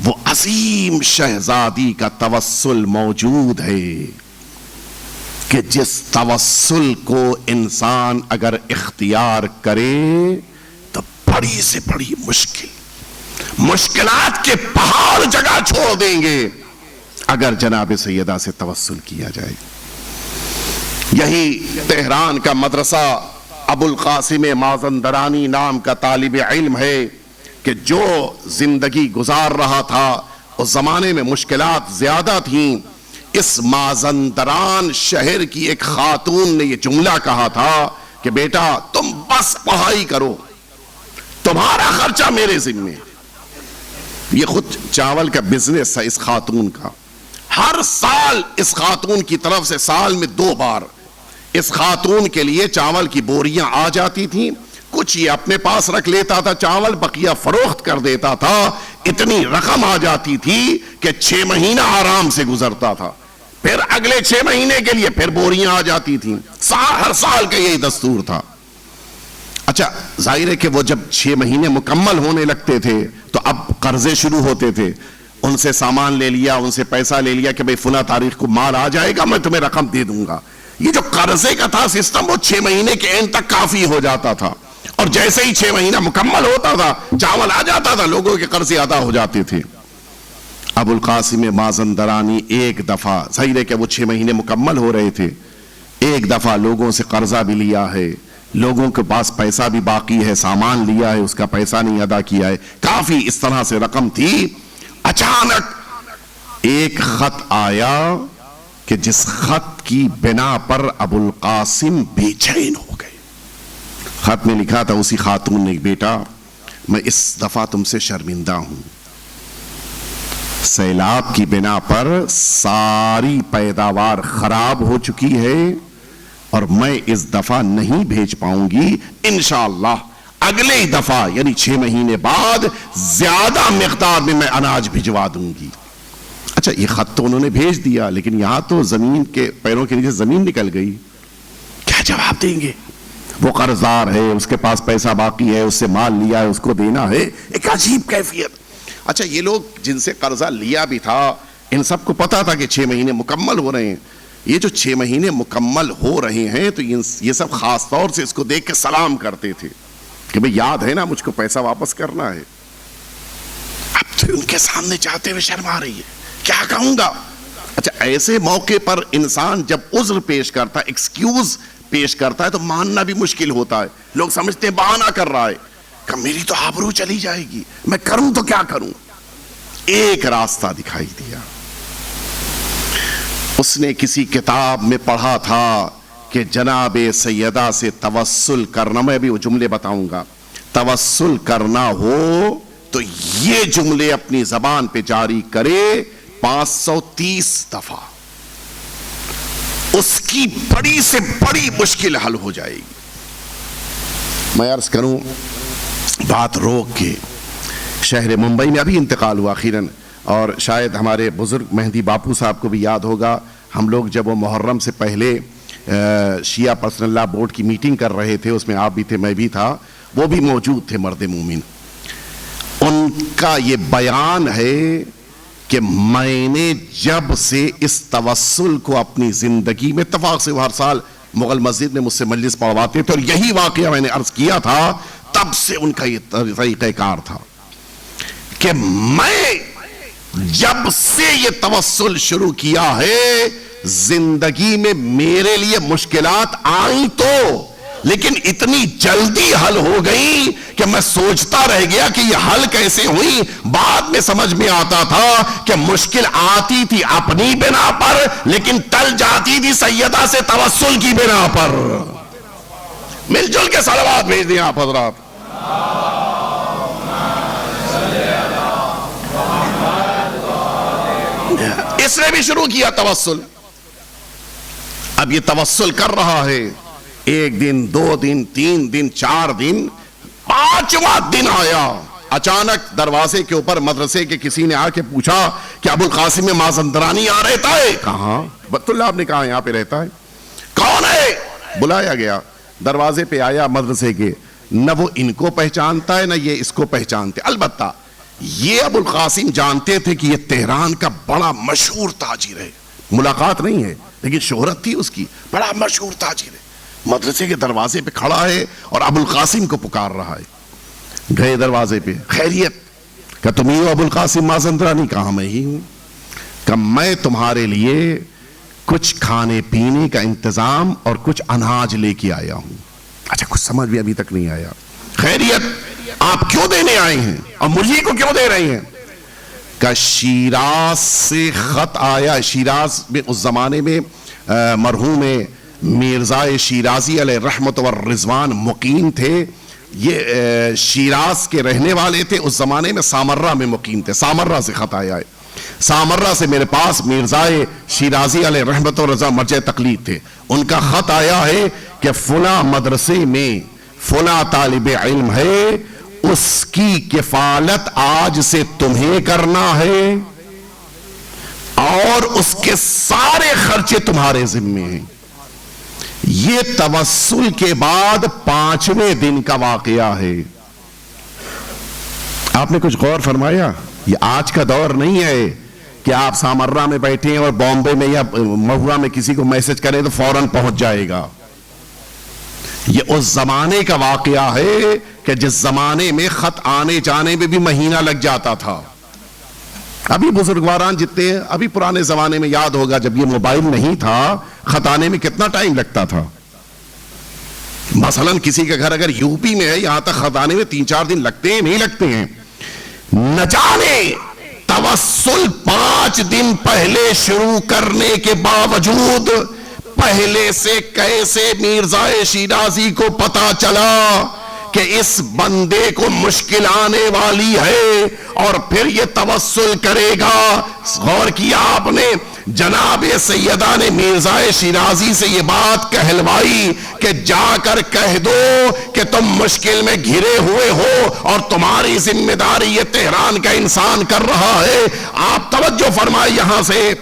وہ عظیم شہزادی کا توسل موجود ہے کہ جس توسل کو انسان اگر اختیار کرے تو بڑی سے بڑی مشکلات کے پہاڑ جگہ چھوڑ دیں گے اگر جناب سیدہ سے توسل کیا جائے۔ یہی تہران کا مدرسہ ابو القاسم مازندرانی نام کا طالب علم ہے کہ جو زندگی گزار رہا تھا اس زمانے میں مشکلات زیادہ تھیں۔ اس مازندران شہر کی ایک خاتون نے یہ جملہ کہا تھا کہ بیٹا تم بس پڑھائی کرو، تمہارا خرچہ میرے ذمے۔ یہ خود چاول کا بزنس ہے اس خاتون کا، ہر سال اس خاتون کی طرف سے سال میں 2 بار اس خاتون کے لیے چاول کی بوریاں آ جاتی تھیں، کچھ یہ اپنے پاس رکھ لیتا تھا چاول، بقیہ فروخت کر دیتا تھا، اتنی رقم آ جاتی تھی کہ 6 مہینہ آرام سے گزرتا تھا، پھر اگلے 6 مہینے کے لیے پھر بوریاں آ جاتی تھیں، ہر سال کا یہی دستور تھا۔ اچھا ظاہر ہے کہ وہ جب 6 مہینے مکمل ہونے لگتے تھے تو اب قرضے شروع ہوتے تھے، ان سے سامان لے لیا، ان سے پیسہ لے لیا کہ بھئی فلاں تاریخ کو مال آ جائے گا میں تمہیں رقم دے دوں گا۔ یہ جو قرضے کا تھا سسٹم وہ 6 مہینے کے اینڈ تک کافی ہو جاتا تھا، اور جیسے ہی 6 مہینہ مکمل ہوتا تھا چاول آ جاتا تھا، لوگوں کے قرضے ادا ہو جاتے تھے۔ ابو القاسم مازندرانی ایک دفعہ، ظاہر ہے کہ وہ 6 مہینے مکمل ہو رہے تھے، ایک دفعہ لوگوں سے قرضہ بھی لیا ہے، لوگوں کے پاس پیسہ بھی باقی ہے، سامان لیا ہے، اس کا پیسہ نہیں ادا کیا ہے، کافی اس طرح سے رقم تھی۔ اچانک ایک خط آیا کہ جس خط کی بنا پر ابو القاسم بے چین ہو گئے۔ خط میں لکھا تھا اسی خاتون نے، بیٹا میں اس دفعہ تم سے شرمندہ ہوں، سیلاب کی بنا پر ساری پیداوار خراب ہو چکی ہے اور میں اس دفعہ نہیں بھیج پاؤں گی، انشاءاللہ اگلے دفعہ یعنی 6 مہینے بعد زیادہ مقدار میں اناج بھجوا دوں گی۔ اچھا یہ خط تو انہوں نے بھیج دیا، لیکن یہاں تو زمین کے پیروں کے نیچے زمین نکل گئی، کیا جواب دیں گے؟ وہ قرضدار ہے، اس کے پاس پیسہ باقی ہے، اس سے مال لیا ہے، اس کو دینا ہے، ایک عجیب کیفیت۔ اچھا یہ لوگ جن سے قرضہ لیا بھی تھا ان سب کو پتا تھا کہ 6 مہینے مکمل ہو رہے ہیں، یہ جو 6 مہینے مکمل ہو رہے ہیں تو یہ سب خاص طور سے اس کو دیکھ کے سلام کرتے تھے کہ بھئی یاد ہے نا مجھ کو پیسہ واپس کرنا ہے۔ اب تو ان کے سامنے چاہتے ہوئے شرم آ رہی ہے، کیا کہوں گا؟ اچھا ایسے موقع پر انسان جب عذر پیش کرتا ہے، ایکسکیوز پیش کرتا ہے تو ماننا بھی مشکل ہوتا ہے، لوگ سمجھتے ہیں بہانہ کر رہا ہے کہ میری تو آبرو چلی جائے گی، میں کروں تو کیا کروں؟ ایک راستہ دکھائی دیا، اس نے کسی کتاب میں پڑھا تھا کہ جناب سیدہ سے توسل کرنا، میں بھی وہ جملے بتاؤں گا، توسل کرنا ہو تو یہ جملے اپنی زبان پہ جاری کرے 530 دفعہ، اس کی بڑی سے بڑی مشکل حل ہو جائے گی۔ میں عرض کروں بات روک کے شہر ممبئی میں ابھی انتقال ہوا اخیراً، اور شاید ہمارے بزرگ مہدی باپو صاحب کو بھی یاد ہوگا، ہم لوگ جب وہ محرم سے پہلے شیعہ پرسنل لا بورڈ کی میٹنگ کر رہے تھے، اس میں آپ بھی تھے، میں بھی تھا، وہ بھی موجود تھے مرد مومن. ان کا یہ بیان ہے کہ میں نے جب سے اس توسل کو اپنی زندگی میں، اتفاق سے وہ ہر سال مغل مسجد میں مجھ سے مجلس پڑھواتے تھے، اور یہی واقعہ میں نے عرض کیا تھا، تب سے ان کا یہ طریقہ کار تھا کہ میں جب سے یہ توسل شروع کیا ہے، زندگی میں میرے لیے مشکلات آئیں تو لیکن اتنی جلدی حل ہو گئی کہ میں سوچتا رہ گیا کہ یہ حل کیسے ہوئی. بعد میں سمجھ میں آتا تھا کہ مشکل آتی تھی اپنی بنا پر، لیکن ٹل جاتی تھی سیدہ سے توسل کی بنا پر. مل جل کے صلوات بھیج دیں آپ حضرات. اس نے بھی شروع کیا توسل. اب یہ توسل کر رہا ہے، 1 دن 2 دن 3 دن 4 دن، 5واں دن آیا، اچانک دروازے کے اوپر مدرسے کے کسی نے آ کے پوچھا کہ ابو القاسم میں مازندرانی یہاں رہتا ہے؟ کہاں؟ بت اللہ نے کہا یہاں پہ رہتا ہے. کون ہے؟ بلایا گیا، دروازے پہ آیا مدرسے کے. نہ وہ ان کو پہچانتا ہے نہ یہ اس کو پہچانتے. البتہ یہ ابو القاسم جانتے تھے کہ یہ تہران کا بڑا مشہور تاجر ہے. ملاقات نہیں ہے لیکن شہرت تھی اس کی، بڑا مشہور تاجر ہے. مدرسے کے دروازے پہ کھڑا ہے اور ابو القاسم کو پکار رہا ہے. گئے دروازے پہ، خیریت؟ کہ تم ہی ہو ابو القاسم مازندرانی؟ کہا میں ہی ہوں. کہ میں تمہارے لیے کچھ کھانے پینے کا انتظام اور کچھ اناج لے کے آیا ہوں. اچھا، کچھ سمجھ بھی ابھی تک نہیں آیا. خیریت؟ آپ کیوں دینے آئے ہیں اور مجھے کو کیوں دے رہے ہیں؟ کہ شیراز سے خط آیا. شیراز میں اس زمانے میں مرحوم مرزا شیرازی علیہ رحمت و رضوان مقیم تھے. یہ شیراز کے رہنے والے تھے، اس زمانے میں سامرہ میں مقیم تھے. سامرہ سے خط آیا ہے. سامرہ سے میرے پاس مرزا شیرازی علیہ رحمت و رضوان مرجع تقلید تھے. ان کا خط آیا ہے کہ فلاں مدرسے میں فلاں طالب علم ہے، اس کی کفالت آج سے تمہیں کرنا ہے اور اس کے سارے خرچے تمہارے ذمے ہیں. یہ توسل کے بعد 5ویں دن کا واقعہ ہے. آپ نے کچھ غور فرمایا؟ یہ آج کا دور نہیں ہے کہ آپ سامرہ میں بیٹھے ہیں اور بامبے میں یا مہورہ میں کسی کو میسج کریں تو فوراً پہنچ جائے گا. یہ اس زمانے کا واقعہ ہے کہ جس زمانے میں خط آنے جانے میں بھی مہینہ لگ جاتا تھا. ابھی بزرگواران جتنے ابھی پرانے زمانے میں یاد ہوگا جب یہ موبائل نہیں تھا، خط آنے میں کتنا ٹائم لگتا تھا. مثلا کسی کا گھر اگر یو پی میں ہے، یہاں تک خط آنے میں 3-4 دن لگتے ہیں نہیں لگتے ہیں. نہ جانے توسل 5 دن پہلے شروع کرنے کے باوجود پہلے سے کیسے مرزا شیرازی کو پتا چلا کہ اس بندے کو مشکل آنے والی ہے اور پھر یہ توسل کرے گا. غور کیا آپ نے؟ جناب سیدہ نے مرزا شیرازی سے یہ بات کہلوائی کہ جا کر کہہ دو کہ تم مشکل میں گھرے ہوئے ہو اور تمہاری ذمہ داری یہ تہران کا انسان کر رہا ہے. آپ توجہ فرمائے یہاں سے،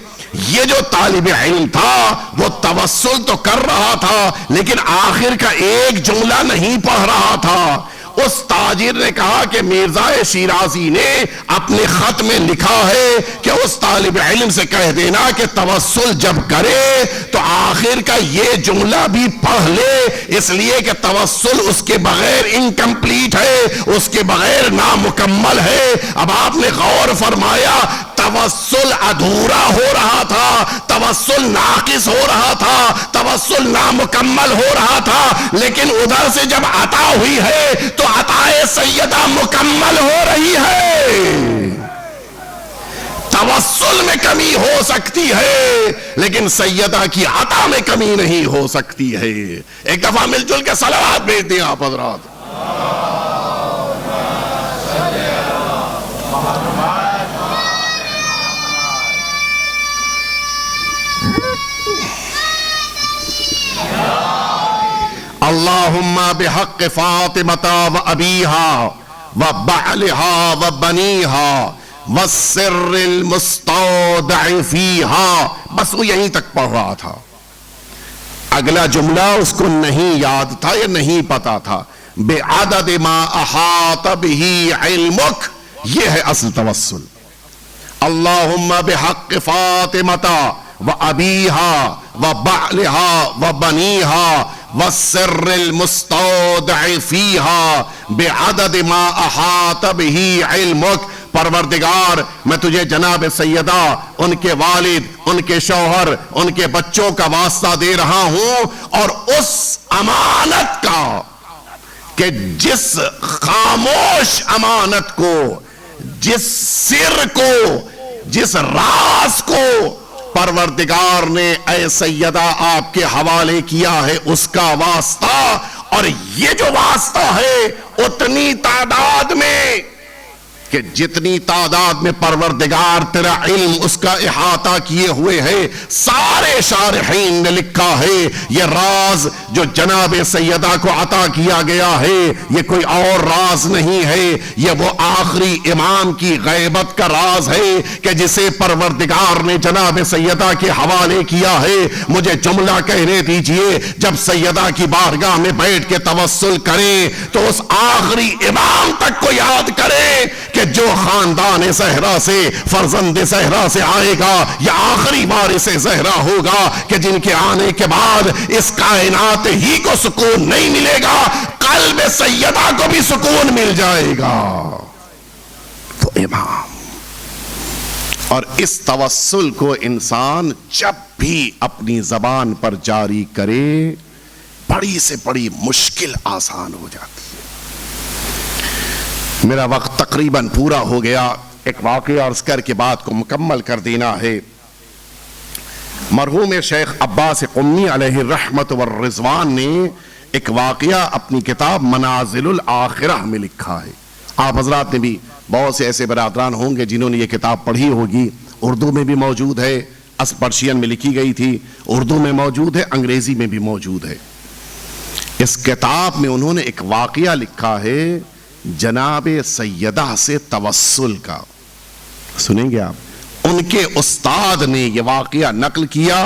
یہ جو طالب علم تھا وہ توسل تو کر رہا تھا لیکن آخر کا ایک جملہ نہیں پڑھ رہا تھا. اس تاجر نے کہا کہ مرزا شیرازی نے اپنے خط میں لکھا ہے کہ اس طالب علم سے کہہ دینا کہ توسل جب کرے تو آخر کا یہ جملہ بھی پڑھ لے، اس لیے کہ توسل اس کے بغیر انکمپلیٹ ہے، اس کے بغیر نامکمل ہے. اب آپ نے غور فرمایا، توسل ادھورا ہو رہا تھا، توسل ناقص ہو رہا تھا، توسل نامکمل ہو رہا تھا، لیکن ادھر سے جب عطا ہوئی ہے تو عطائے سیدہ مکمل ہو رہی ہے. توسل میں کمی ہو سکتی ہے لیکن سیدہ کی عطا میں کمی نہیں ہو سکتی ہے. ایک دفعہ مل جل کے صلوات بھیج دیں آپ حضرات. اللہم بحق فاطمہ و ابیہا وبعلها وبنيها والسر المستودع فيها. بس وہ یہیں تک پڑھ رہا تھا. اگلا جملہ اس کو نہیں یاد تھا یا نہیں پتا تھا. بعدد ما احاط به علمک، یہ ہے اصل توسل. اللہم بحق فاطمہ وابیہا وبعلہا وبنیہا والسر المستودع فیہا بعدد ما احاط به علمک. پروردگار میں تجھے جناب سیدہ، ان کے والد، ان کے شوہر، ان کے بچوں کا واسطہ دے رہا ہوں، اور اس امانت کا کہ جس خاموش امانت کو، جس سر کو، جس راز کو پروردگار نے اے سیدہ آپ کے حوالے کیا ہے، اس کا واسطہ. اور یہ جو واسطہ ہے اتنی تعداد میں کہ جتنی تعداد میں پروردگار تیرا علم اس کا احاطہ کیے ہوئے ہے. سارے شارحین نے لکھا ہے یہ راز جو جناب سیدہ کو عطا کیا گیا ہے یہ کوئی اور راز نہیں ہے، یہ وہ آخری امام کی غیبت کا راز ہے کہ جسے پروردگار نے جناب سیدہ کے حوالے کیا ہے. مجھے جملہ کہنے دیجئے، جب سیدہ کی بارگاہ میں بیٹھ کے توسل کریں تو اس آخری امام تک کو یاد کریں کہ جو خاندان زہرا سے، فرزند زہرا سے آئے گا یہ آخری وارث زہرا ہوگا کہ جن کے آنے کے بعد اس کائنات ہی کو سکون نہیں ملے گا، قلب سیدہ کو بھی سکون مل جائے گا. تو امام، اور اس توسل کو انسان جب بھی اپنی زبان پر جاری کرے بڑی سے بڑی مشکل آسان ہو جاتی. میرا وقت تقریباً پورا ہو گیا. ایک واقعہ عرض کر کے بات کو مکمل کر دینا ہے. مرحوم شیخ عباس قمی علیہ الرحمت والرضوان نے ایک واقعہ اپنی کتاب منازل الآخرہ میں لکھا ہے. آپ حضرات نے بھی بہت سے ایسے برادران ہوں گے جنہوں نے یہ کتاب پڑھی ہوگی. اردو میں بھی موجود ہے، پرشین میں لکھی گئی تھی، اردو میں موجود ہے، انگریزی میں بھی موجود ہے. اس کتاب میں انہوں نے ایک واقعہ لکھا ہے جناب سیدہ سے توسل کا. سنیں گے آپ؟ ان کے استاد نے یہ واقعہ نقل کیا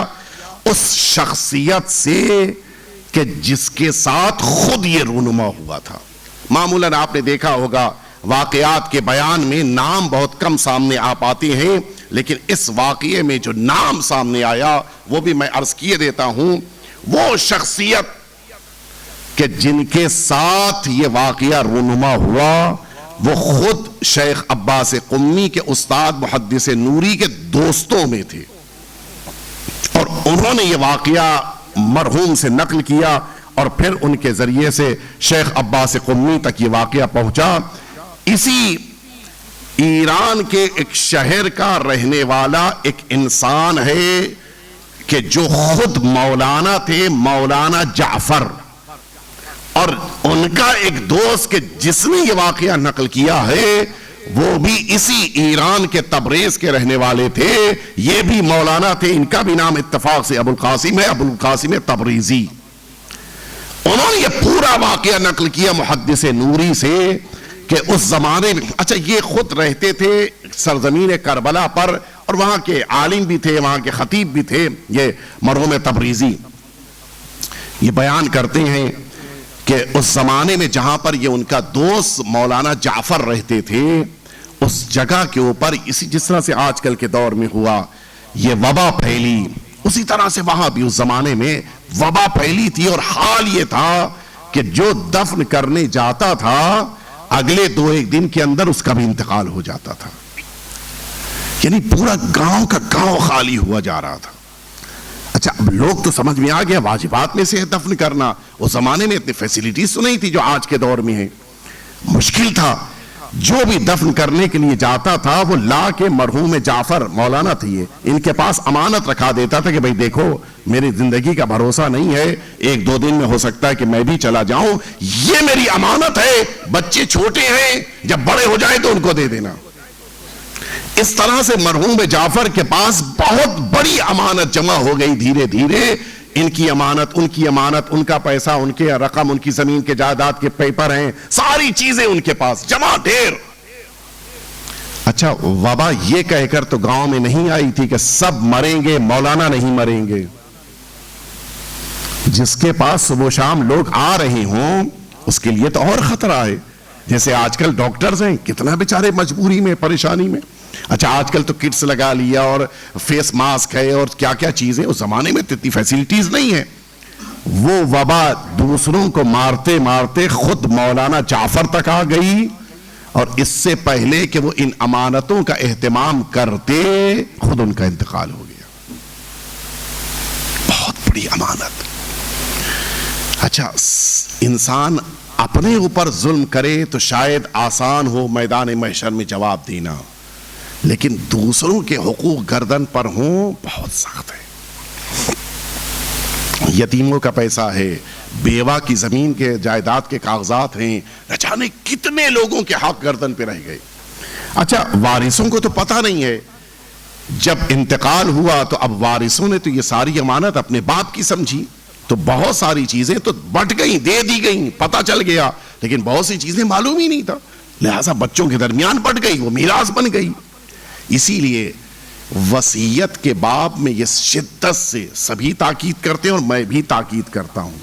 اس شخصیت سے کہ جس کے ساتھ خود یہ رونما ہوا تھا. معمولاً آپ نے دیکھا ہوگا واقعات کے بیان میں نام بہت کم سامنے آ پاتے ہیں، لیکن اس واقعے میں جو نام سامنے آیا وہ بھی میں عرض کیے دیتا ہوں. وہ شخصیت کہ جن کے ساتھ یہ واقعہ رونما ہوا وہ خود شیخ عباس قمی کے استاد محدث نوری کے دوستوں میں تھے، اور انہوں نے یہ واقعہ مرحوم سے نقل کیا اور پھر ان کے ذریعے سے شیخ عباس قمی تک یہ واقعہ پہنچا. اسی ایران کے ایک شہر کا رہنے والا ایک انسان ہے کہ جو خود مولانا تھے، مولانا جعفر، اور ان کا ایک دوست کہ جس نے یہ واقعہ نقل کیا ہے وہ بھی اسی ایران کے تبریز کے رہنے والے تھے. یہ بھی مولانا تھے، ان کا بھی نام اتفاق سے ابو القاسم ہے، ابو القاسم تبریزی. انہوں نے یہ پورا واقعہ نقل کیا محدث نوری سے کہ اس زمانے میں، اچھا یہ خود رہتے تھے سرزمین کربلا پر، اور وہاں کے عالم بھی تھے، وہاں کے خطیب بھی تھے. یہ مرحوم تبریزی یہ بیان کرتے ہیں کہ اس زمانے میں جہاں پر یہ ان کا دوست مولانا جعفر رہتے تھے اس جگہ کے اوپر اسی جس طرح سے آج کل کے دور میں ہوا یہ وبا پھیلی، اسی طرح سے وہاں بھی اس زمانے میں وبا پھیلی تھی. اور حال یہ تھا کہ جو دفن کرنے جاتا تھا اگلے 2-1 دن کے اندر اس کا بھی انتقال ہو جاتا تھا. یعنی پورا گاؤں کا گاؤں خالی ہوا جا رہا تھا. اچھا اب لوگ تو سمجھ میں آ گیا واجبات میں سے دفن کرنا. اس زمانے میں اتنی فیسیلیٹیز تو نہیں تھی جو آج کے دور میں ہیں. مشکل تھا. جو بھی دفن کرنے کے لیے جاتا تھا وہ لا کے مرحوم جعفر مولانا تھے یہ ان کے پاس امانت رکھا دیتا تھا کہ بھئی دیکھو میری زندگی کا بھروسہ نہیں ہے، 1-2 دن میں ہو سکتا ہے کہ میں بھی چلا جاؤں، یہ میری امانت ہے، بچے چھوٹے ہیں جب بڑے ہو جائیں تو ان کو دے دینا. اس طرح سے مرحوم جعفر کے پاس بہت بڑی امانت جمع ہو گئی دھیرے دھیرے ان کی امانت، ان کی امانت، ان کا پیسہ، ان کے رقم، ان کی زمین کے جائیداد کے پیپر ہیں، ساری چیزیں ان کے پاس جمع ڈھیر۔ اچھا وبا یہ کہہ کر تو گاؤں میں نہیں آئی تھی کہ سب مریں گے، مولانا نہیں مریں گے۔ جس کے پاس صبح و شام لوگ آ رہے ہوں اس کے لیے تو اور خطرہ ہے۔ جیسے آج کل ڈاکٹرز ہیں، کتنا بیچارے مجبوری میں، پریشانی میں۔ اچھا آج کل تو کٹس لگا لیا اور فیس ماسک ہے اور کیا کیا چیزیں، اس زمانے میں اتنی فیسلٹیز نہیں ہیں۔ وہ وبا دوسروں کو مارتے مارتے خود مولانا جعفر تک آ گئی، اور اس سے پہلے کہ وہ ان امانتوں کا اہتمام کرتے خود ان کا انتقال ہو گیا۔ بہت بڑی امانت۔ اچھا انسان اپنے اوپر ظلم کرے تو شاید آسان ہو میدان محشر میں جواب دینا، لیکن دوسروں کے حقوق گردن پر ہوں بہت سخت ہے۔ یتیموں کا پیسہ ہے، بیوہ کی زمین کے جائیداد کے کاغذات ہیں، نہ جانے کتنے لوگوں کے حق گردن پہ رہ گئے۔ اچھا وارثوں کو تو پتہ نہیں ہے، جب انتقال ہوا تو اب وارثوں نے تو یہ ساری امانت اپنے باپ کی سمجھی، تو بہت ساری چیزیں تو بٹ گئیں، دے دی گئیں، پتہ چل گیا، لیکن بہت سی چیزیں معلوم ہی نہیں تھا، لہٰذا بچوں کے درمیان بٹ گئی، وہ میراث بن گئی۔ اسی لیے وصیت کے باب میں یہ شدت سے سبھی تاکید کرتے ہیں، اور میں بھی تاکید کرتا ہوں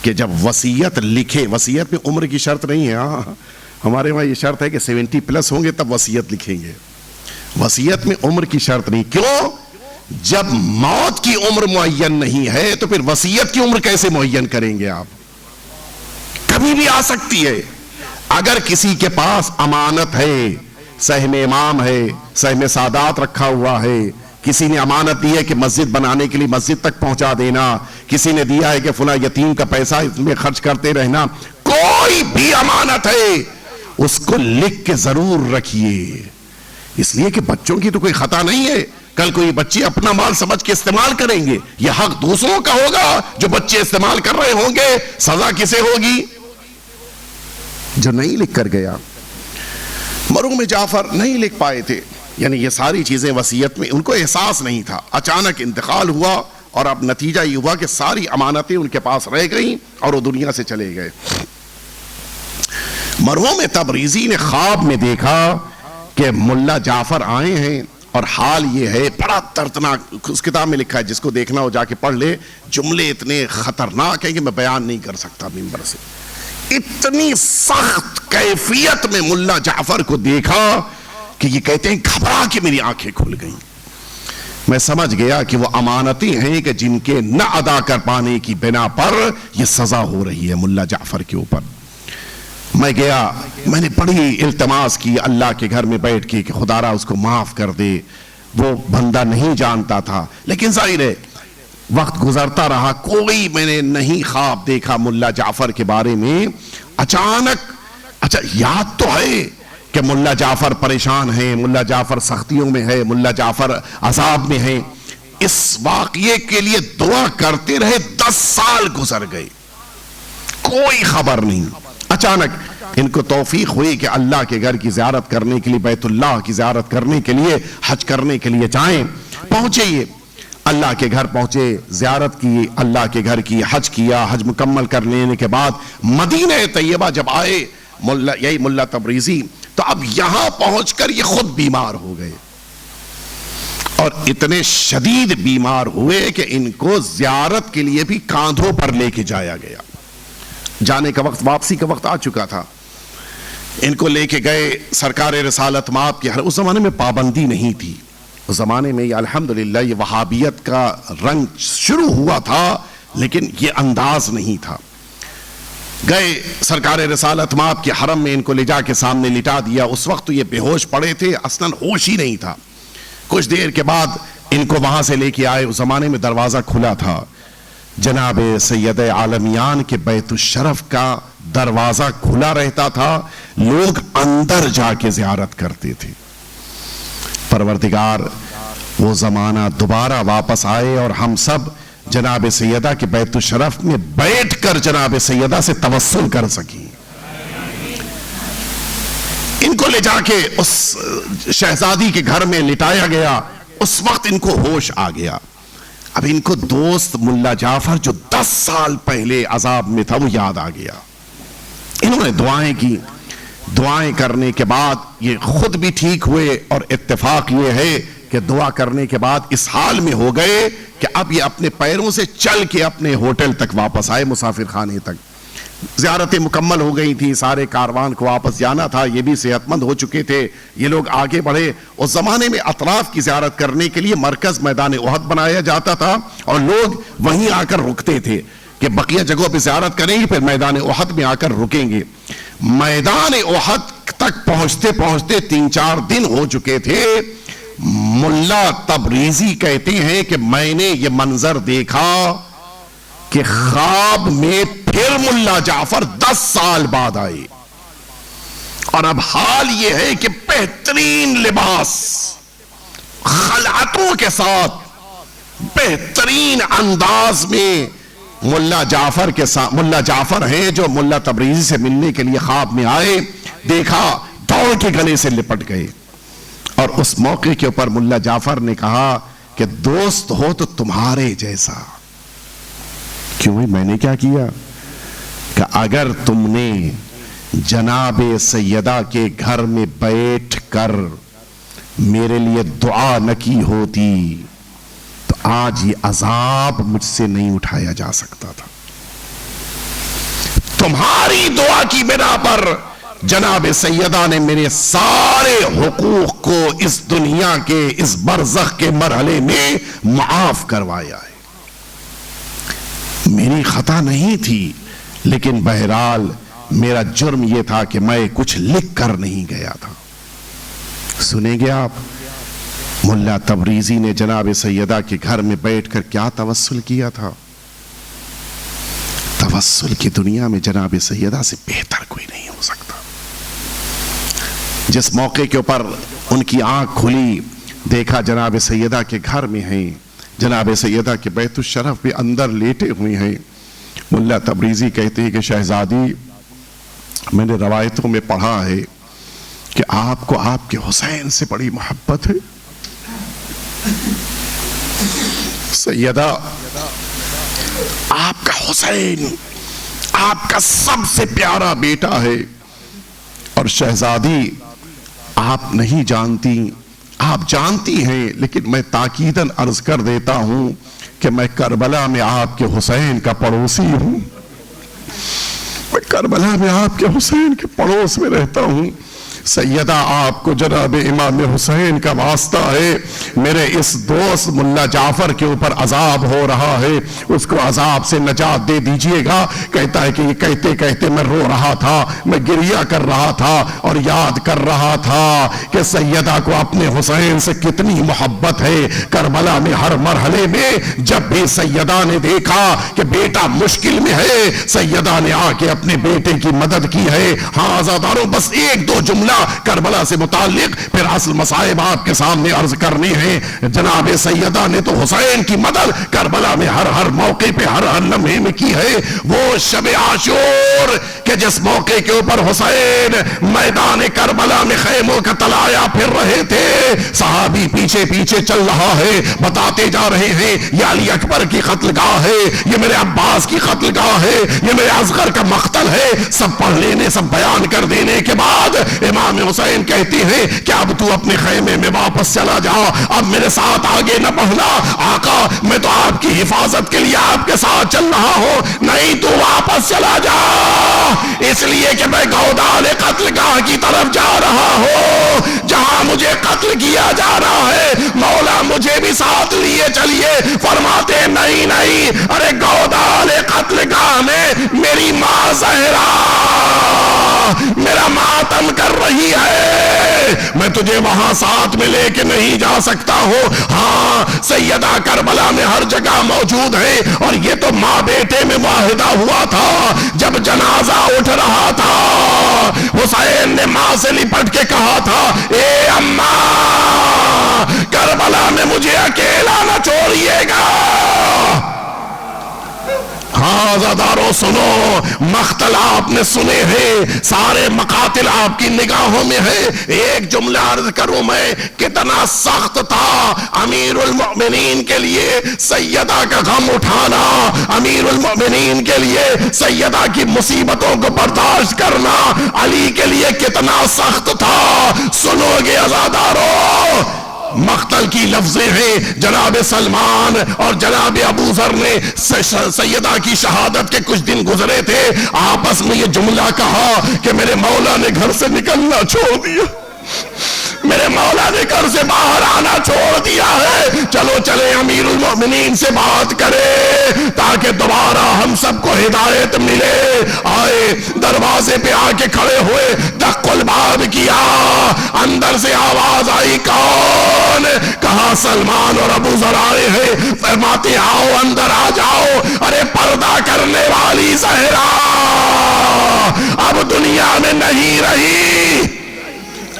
کہ جب وصیت لکھے، وصیت میں عمر کی شرط نہیں ہے، ہاں ہمارے وہاں یہ شرط ہے کہ 70+ ہوں گے تب وصیت لکھیں گے، وصیت میں عمر کی شرط نہیں۔ کیوں؟ جب موت کی عمر معین نہیں ہے تو پھر وصیت کی عمر کیسے معین کریں گے آپ؟ کبھی بھی آ سکتی ہے۔ اگر کسی کے پاس امانت ہے، سہم امام ہے، سہم سادات رکھا ہوا ہے، کسی نے امانت دی ہے کہ مسجد بنانے کے لیے مسجد تک پہنچا دینا، کسی نے دیا ہے کہ فلاں یتیم کا پیسہ اس میں خرچ کرتے رہنا، کوئی بھی امانت ہے اس کو لکھ کے ضرور رکھیے، اس لیے کہ بچوں کی تو کوئی خطا نہیں ہے، کل کوئی بچے اپنا مال سمجھ کے استعمال کریں گے، یہ حق دوسروں کا ہوگا جو بچے استعمال کر رہے ہوں گے، سزا کسے ہوگی؟ جو نہیں لکھ کر گیا۔ مرحوم جعفر نہیں لکھ پائے تھے، یعنی یہ ساری چیزیں وصیت میں ان کو احساس نہیں تھا، اچانک انتقال ہوا اور اب نتیجہ یہ ہوا کہ ساری امانتیں ان کے پاس رہ گئیں اور وہ دنیا سے چلے گئے۔ مرحوم تبریزی نے خواب میں دیکھا کہ ملا جعفر آئے ہیں اور حال یہ ہے، بڑا دردناک، اس کتاب میں لکھا ہے، جس کو دیکھنا ہو جا کے پڑھ لے، جملے اتنے خطرناک ہیں کہ میں بیان نہیں کر سکتا ممبر سے۔ اتنی سخت کیفیت میں ملا جعفر کو دیکھا کہ یہ کہتے ہیں گھبرا کے میری آنکھیں کھل گئیں۔ میں سمجھ گیا کہ وہ امانتیں ہیں کہ جن کے نہ ادا کر پانے کی بنا پر یہ سزا ہو رہی ہے ملا جعفر کے اوپر۔ میں گیا، میں نے بڑی التماس کی اللہ کے گھر میں بیٹھ کے کہ خدا را اس کو معاف کر دے، وہ بندہ نہیں جانتا تھا، لیکن ظاہر ہے وقت گزرتا رہا، کوئی میں نے نہیں خواب دیکھا ملا جعفر کے بارے میں۔ اچانک اچھا یاد تو ہے کہ ملا جعفر پریشان ہیں، ملا جعفر سختیوں میں ہے، ملا جعفر عذاب میں ہے، اس واقعے کے لیے دعا کرتے رہے، 10 سال گزر گئے، کوئی خبر نہیں۔ اچانک ان کو توفیق ہوئی کہ اللہ کے گھر کی زیارت کرنے کے لیے، بیت اللہ کی زیارت کرنے کے لیے، حج کرنے کے لیے جائیں۔ پہنچے، یہ اللہ کے گھر پہنچے، زیارت کی اللہ کے گھر کی، حج کیا، حج مکمل کر لینے کے بعد مدینہ طیبہ جب آئے یہی ملا تبریزی، تو اب یہاں پہنچ کر یہ خود بیمار ہو گئے، اور اتنے شدید بیمار ہوئے کہ ان کو زیارت کے لیے بھی کاندھوں پر لے کے جایا گیا۔ جانے کا وقت، واپسی کا وقت آ چکا تھا، ان کو لے کے گئے سرکار رسالت مآب کی۔ اس زمانے میں پابندی نہیں تھی، اس زمانے میں الحمدللہ یہ وہابیت کا رنگ شروع ہوا تھا، لیکن یہ انداز نہیں تھا۔ گئے سرکار رسالت مآب کے حرم میں، ان کو لے جا کے سامنے لٹا دیا۔ اس وقت تو یہ بے ہوش پڑے تھے، اصلاً ہوش ہی نہیں تھا۔ کچھ دیر کے بعد ان کو وہاں سے لے کے آئے، اس زمانے میں دروازہ کھلا تھا، جناب سید عالمیان کے بیت الشرف کا دروازہ کھلا رہتا تھا، لوگ اندر جا کے زیارت کرتے تھے۔ پروردگار وہ زمانہ دوبارہ واپس آئے اور ہم سب جناب سیدہ کے بیت الشرف میں بیٹھ کر جناب سیدہ سے توسل کر سکیں۔ ان کو لے جا کے اس شہزادی کے گھر میں لٹایا گیا، اس وقت ان کو ہوش آ گیا۔ اب ان کو دوست ملا جعفر جو 10 سال پہلے عذاب میں تھا وہ یاد آ گیا. انہوں نے دعائیں کی. دعائیں کرنے کے بعد یہ خود بھی ٹھیک ہوئے, اور اتفاق یہ ہے کہ دعا کرنے کے بعد اس حال میں ہو گئے کہ اب یہ اپنے پیروں سے چل کے اپنے ہوٹل تک واپس آئے, مسافر خانے تک. زیارتیں مکمل ہو گئی تھی, سارے کاروان کو واپس جانا تھا, یہ بھی صحت مند ہو چکے تھے, یہ لوگ آگے بڑھے. اس زمانے میں اطراف کی زیارت کرنے کے لیے مرکز میدان احد بنایا جاتا تھا, اور لوگ وہیں آ کر رکتے تھے کہ بقیہ جگہوں پہ زیارت کریں گے پھر میدان احد میں آ کر رکیں گے. میدان احد تک پہنچتے پہنچتے 3-4 دن ہو چکے تھے. ملا تبریزی کہتے ہیں کہ میں نے یہ منظر دیکھا کہ خواب میں پھر ملا جعفر 10 سال بعد آئے, اور اب حال یہ ہے کہ بہترین لباس, خلعتوں کے ساتھ, بہترین انداز میں ملا جعفر کے ساتھ. ملا جعفر ہیں جو ملا تبریزی سے ملنے کے لیے خواب میں آئے, دیکھا, دوڑ کے گلے سے لپٹ گئے. اور اس موقع کے اوپر ملا جعفر نے کہا کہ دوست ہو تو تمہارے جیسا. کیوں؟ میں نے کیا کیا؟ کہ اگر تم نے جناب سیدہ کے گھر میں بیٹھ کر میرے لیے دعا نہ کی ہوتی تو آج یہ عذاب مجھ سے نہیں اٹھایا جا سکتا تھا. تمہاری دعا کی بنا پر جناب سیدہ نے میرے سارے حقوق کو اس دنیا کے اس برزخ کے مرحلے میں معاف کروایا ہے. میری خطا نہیں تھی, لیکن بہرحال میرا جرم یہ تھا کہ میں کچھ لکھ کر نہیں گیا تھا. سنیں گے آپ ملا تبریزی نے جناب سیدہ کے گھر میں بیٹھ کر کیا توسل کیا تھا. توسل کی دنیا میں جناب سیدہ سے بہتر کوئی نہیں ہو سکتا. جس موقع کے اوپر ان کی آنکھ کھلی, دیکھا جناب سیدہ کے گھر میں ہیں, جناب سیدہ کے بیت الشرف پہ اندر لیٹے ہوئے ہیں. ملا تبریزی کہتے ہیں کہ شہزادی, میں نے روایتوں میں پڑھا ہے کہ آپ کو آپ کے حسین سے بڑی محبت ہے. سیدہ, آپ کا حسین آپ کا سب سے پیارا بیٹا ہے, اور شہزادی آپ نہیں جانتی, آپ جانتی ہیں, لیکن میں تاکیداً عرض کر دیتا ہوں کہ میں کربلا میں آپ کے حسین کا پڑوسی ہوں. میں کربلا میں آپ کے حسین کے پڑوس میں رہتا ہوں. سیدہ, آپ کو جناب امام حسین کا واسطہ ہے, میرے اس دوست ملا جعفر کے اوپر عذاب ہو رہا ہے, اس کو عذاب سے نجات دے دیجئے گا. کہتا ہے کہ یہ کہتے کہتے میں رو رہا تھا, میں گریہ کر رہا تھا, اور یاد کر رہا تھا کہ سیدہ کو اپنے حسین سے کتنی محبت ہے. کربلا میں ہر مرحلے میں جب بھی سیدہ نے دیکھا کہ بیٹا مشکل میں ہے, سیدہ نے آ کے اپنے بیٹے کی مدد کی ہے. ہاں عزاداروں, بس 1-2 جملہ کربلا سے متعلق, پھر اصل مصائب آپ کے سامنے عرض کرنے ہیں. جناب سیدہ نے تو حسین کی مدد کربلا میں ہر موقع پہ ہر لمحے میں کی ہے. وہ شب عاشور کہ جس موقع کے اوپر حسین میدان کربلا میں خیموں کا تلایا پھر رہے تھے, صحابی پیچھے پیچھے چل رہا ہے, بتاتے جا رہے ہیں یہ علی اکبر کی قتل گاہ ہے, یہ میرے عباس کی قتل گاہ ہے, یہ میرے اصغر کا مقتل ہے. سب پڑھ لینے, سب بیان کر دینے کے بعد امام حسین کہتی ہیں کہ اب تو اپنے خیمے میں واپس چلا جا, اب میرے ساتھ آگے نہ بڑھنا. آقا, میں تو آپ کی حفاظت کے لیے آپ کے ساتھ چل رہا ہوں. نہیں, تو واپس چلا جا, اس لیے کہ میں گودال قتل گاہ کی طرف جا رہا ہوں, جہاں مجھے قتل کیا جا رہا ہے. مولا مجھے بھی ساتھ لیے چلیے. فرماتے نہیں نہیں, ارے گودال قتل گاہ میں میری ماں زہرا میرا ماتم کر رہی ہے, میں تجھے وہاں ساتھ میں لے کے نہیں جا سکتا ہوں. ہاں, سیدہ کربلا میں ہر جگہ موجود ہے, اور یہ تو ماں بیٹے میں معاہدہ ہوا تھا. جب جنازہ اٹھ رہا تھا, حسین نے ماں سے لپٹ کے کہا تھا, اے اماں, کربلا میں مجھے اکیلا نہ چھوڑیے گا. ہاں عزادارو سنو، مقتل آپ نے سنے ہیں، سارے مقاتل آپ کی نگاہوں میں ہے۔ ایک جملہ عرض کروں میں، کتنا سخت تھا امیر المؤمنین کے لیے سیدہ کا غم اٹھانا، امیر المؤمنین کے لیے سیدہ کی مصیبتوں کو برداشت کرنا علی کے لیے کتنا سخت تھا۔ سنو گے عزادارو، مقتل کی لفظیں ہیں، جناب سلمان اور جناب ابو ذر نے سیدہ کی شہادت کے کچھ دن گزرے تھے، آپس میں یہ جملہ کہا کہ میرے مولا نے گھر سے نکلنا چھوڑ دیا، میرے مولا نے گھر سے باہر آنا چھوڑ دیا ہے، چلو چلے امیر المؤمنین سے بات کرے تاکہ دوبارہ ہم سب کو ہدایت ملے۔ آئے، دروازے پہ آ کے کھڑے ہوئے، دق الباب کیا، اندر سے آواز آئی، کون؟ کہا سلمان اور ابو ذر آئے ہیں، فرماتے آؤ اندر آ جاؤ۔ ارے پردہ کرنے والی زہرا اب دنیا میں نہیں رہی۔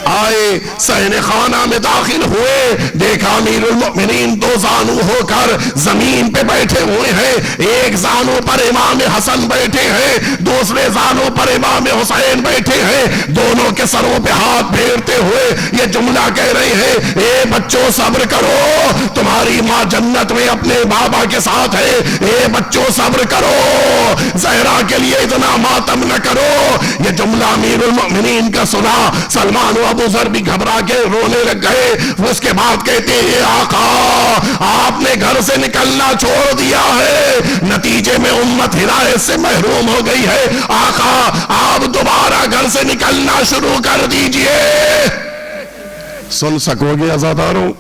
آئے، صحن خانہ میں داخل ہوئے، دیکھا امیر المؤمنین دو زانو ہو کر زمین پہ بیٹھے ہوئے ہیں، ایک زانو پر امام حسن بیٹھے ہیں، دوسرے زانو پر امام حسین بیٹھے ہیں، دونوں کے سروں پہ ہاتھ پھیرتے ہوئے یہ جملہ کہہ رہے ہیں، اے بچوں صبر کرو، تمہاری ماں جنت میں اپنے بابا کے ساتھ ہے، اے بچوں صبر کرو، زہرا کے لیے اتنا ماتم نہ کرو۔ یہ جملہ امیر المؤمنین کا سنا، سلمان و ابو ذر بھی گھبرا کے رونے لگ گئے۔ اس کے بعد کہتے ہیں، آقا آپ نے گھر سے نکلنا چھوڑ دیا ہے، نتیجے میں امت ہدایت سے محروم ہو گئی ہے، آقا آپ دوبارہ گھر سے نکلنا شروع کر دیجئے۔ سن سکو گے عزاداروں؟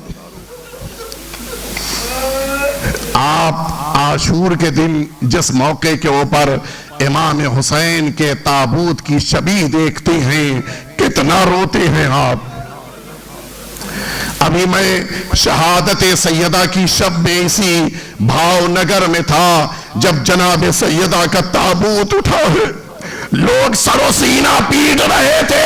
آپ عاشور کے دن جس موقع کے اوپر امام حسین کے تابوت کی شبیہ دیکھتے ہیں، کتنا روتے ہیں آپ۔ ابھی میں شہادت سیدہ کی شب میں اسی بھاؤ نگر میں تھا، جب جناب سیدہ کا تابوت اٹھا ہے، لوگ سر و سینہ پیٹ رہے تھے،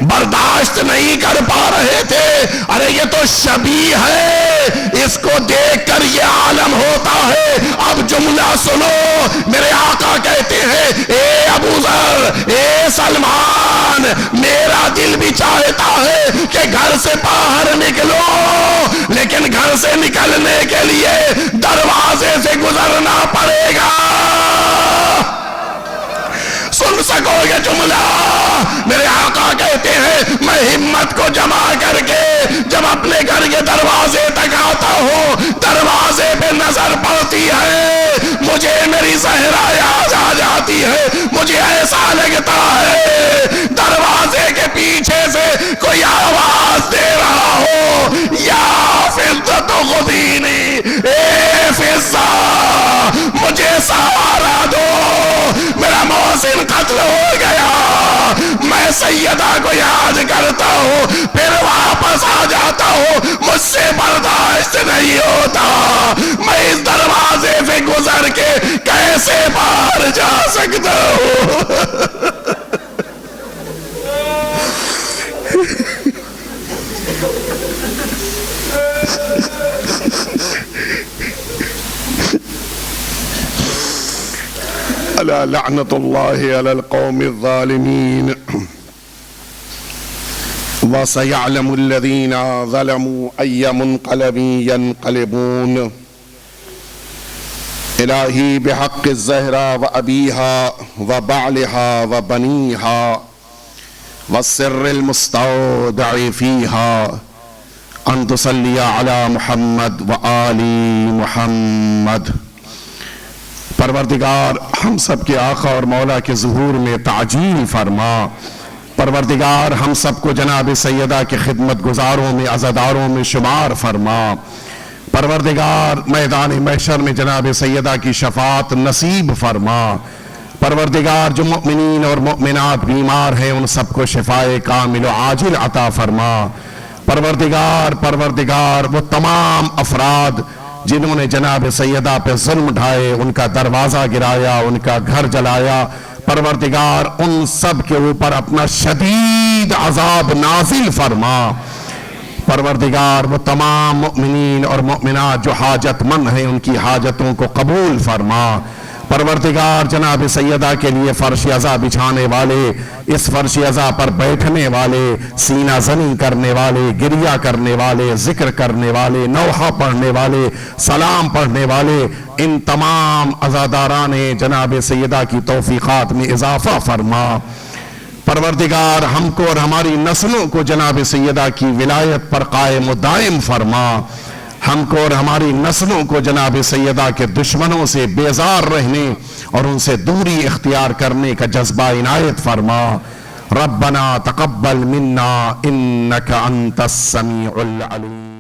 برداشت نہیں کر پا رہے تھے۔ ارے یہ تو شبیہ ہے، اس کو دیکھ کر یہ عالم ہوتا ہے۔ اب جملہ سنو، میرے آقا کہتے ہیں، اے ابو ذر، اے سلمان، میرا دل بھی چاہتا ہے کہ گھر سے باہر نکلو، لیکن گھر سے نکلنے کے لیے دروازے سے گزرنا پڑے گا۔ سن سکو گے جملہ؟ میرے آقا کہتے ہیں، میں ہمت کو جمع کر کے جب اپنے گھر کے دروازے تک آتا ہوں، دروازے پہ نظر پڑتی ہے، مجھے میری زہرا یاد آ جاتی ہے، مجھے ایسا لگتا ہے دروازے کے پیچھے سے کوئی آواز دے رہا ہو، یا فضت خذینی، اے فضہ مجھے سہارا دو، میرا محسن قتل ہو گیا، میں سیدہ کو یاد کرتا ہوں، پھر واپس آ جاتا ہوں، مجھ سے برداشت نہیں ہوتا، میں اس دروازے سے گزر کے کیسے باہر جا سکتا ہوں؟ الا لعنت اللہ علی القوم الظالمین وسيعلم الذين ظلموا أي منقلب ينقلبون۔ الہی بحق الزہرا وأبیها وبعلها وبنیها والسر المستودع فيها ان تصلی علی محمد وآل محمد۔ پروردگار ہم سب کے آقا اور مولا کے ظہور میں تعجیل فرما، پروردگار ہم سب کو جناب سیدہ کے خدمت گزاروں میں عزاداروں میں شمار فرما، پروردگار میدان محشر میں جناب سیدہ کی شفاعت نصیب فرما، پروردگار جو مؤمنین اور مؤمنات بیمار ہیں ان سب کو شفائے کامل و عاجل عطا فرما، پروردگار وہ تمام افراد جنہوں نے جناب سیدہ پہ ظلم ڈھائے، ان کا دروازہ گرایا، ان کا گھر جلایا، پروردگار ان سب کے اوپر اپنا شدید عذاب نازل فرما، پروردگار وہ تمام مؤمنین اور مؤمنات جو حاجت مند ہیں ان کی حاجتوں کو قبول فرما، پروردگار جناب سیدہ کے لیے فرش عزا بچھانے والے، اس فرش عزا پر بیٹھنے والے، سینہ زنی کرنے والے، گریہ کرنے والے، ذکر کرنے والے، نوحہ پڑھنے والے، سلام پڑھنے والے، ان تمام عزاداران جناب سیدہ کی توفیقات میں اضافہ فرما۔ پروردگار ہم کو اور ہماری نسلوں کو جناب سیدہ کی ولایت پر قائم و دائم فرما۔ ہم کو اور ہماری نسلوں کو جناب سیدہ کے دشمنوں سے بیزار رہنے اور ان سے دوری اختیار کرنے کا جذبہ عنایت فرما۔ ربنا تقبل منا انک انت السمیع العلیم۔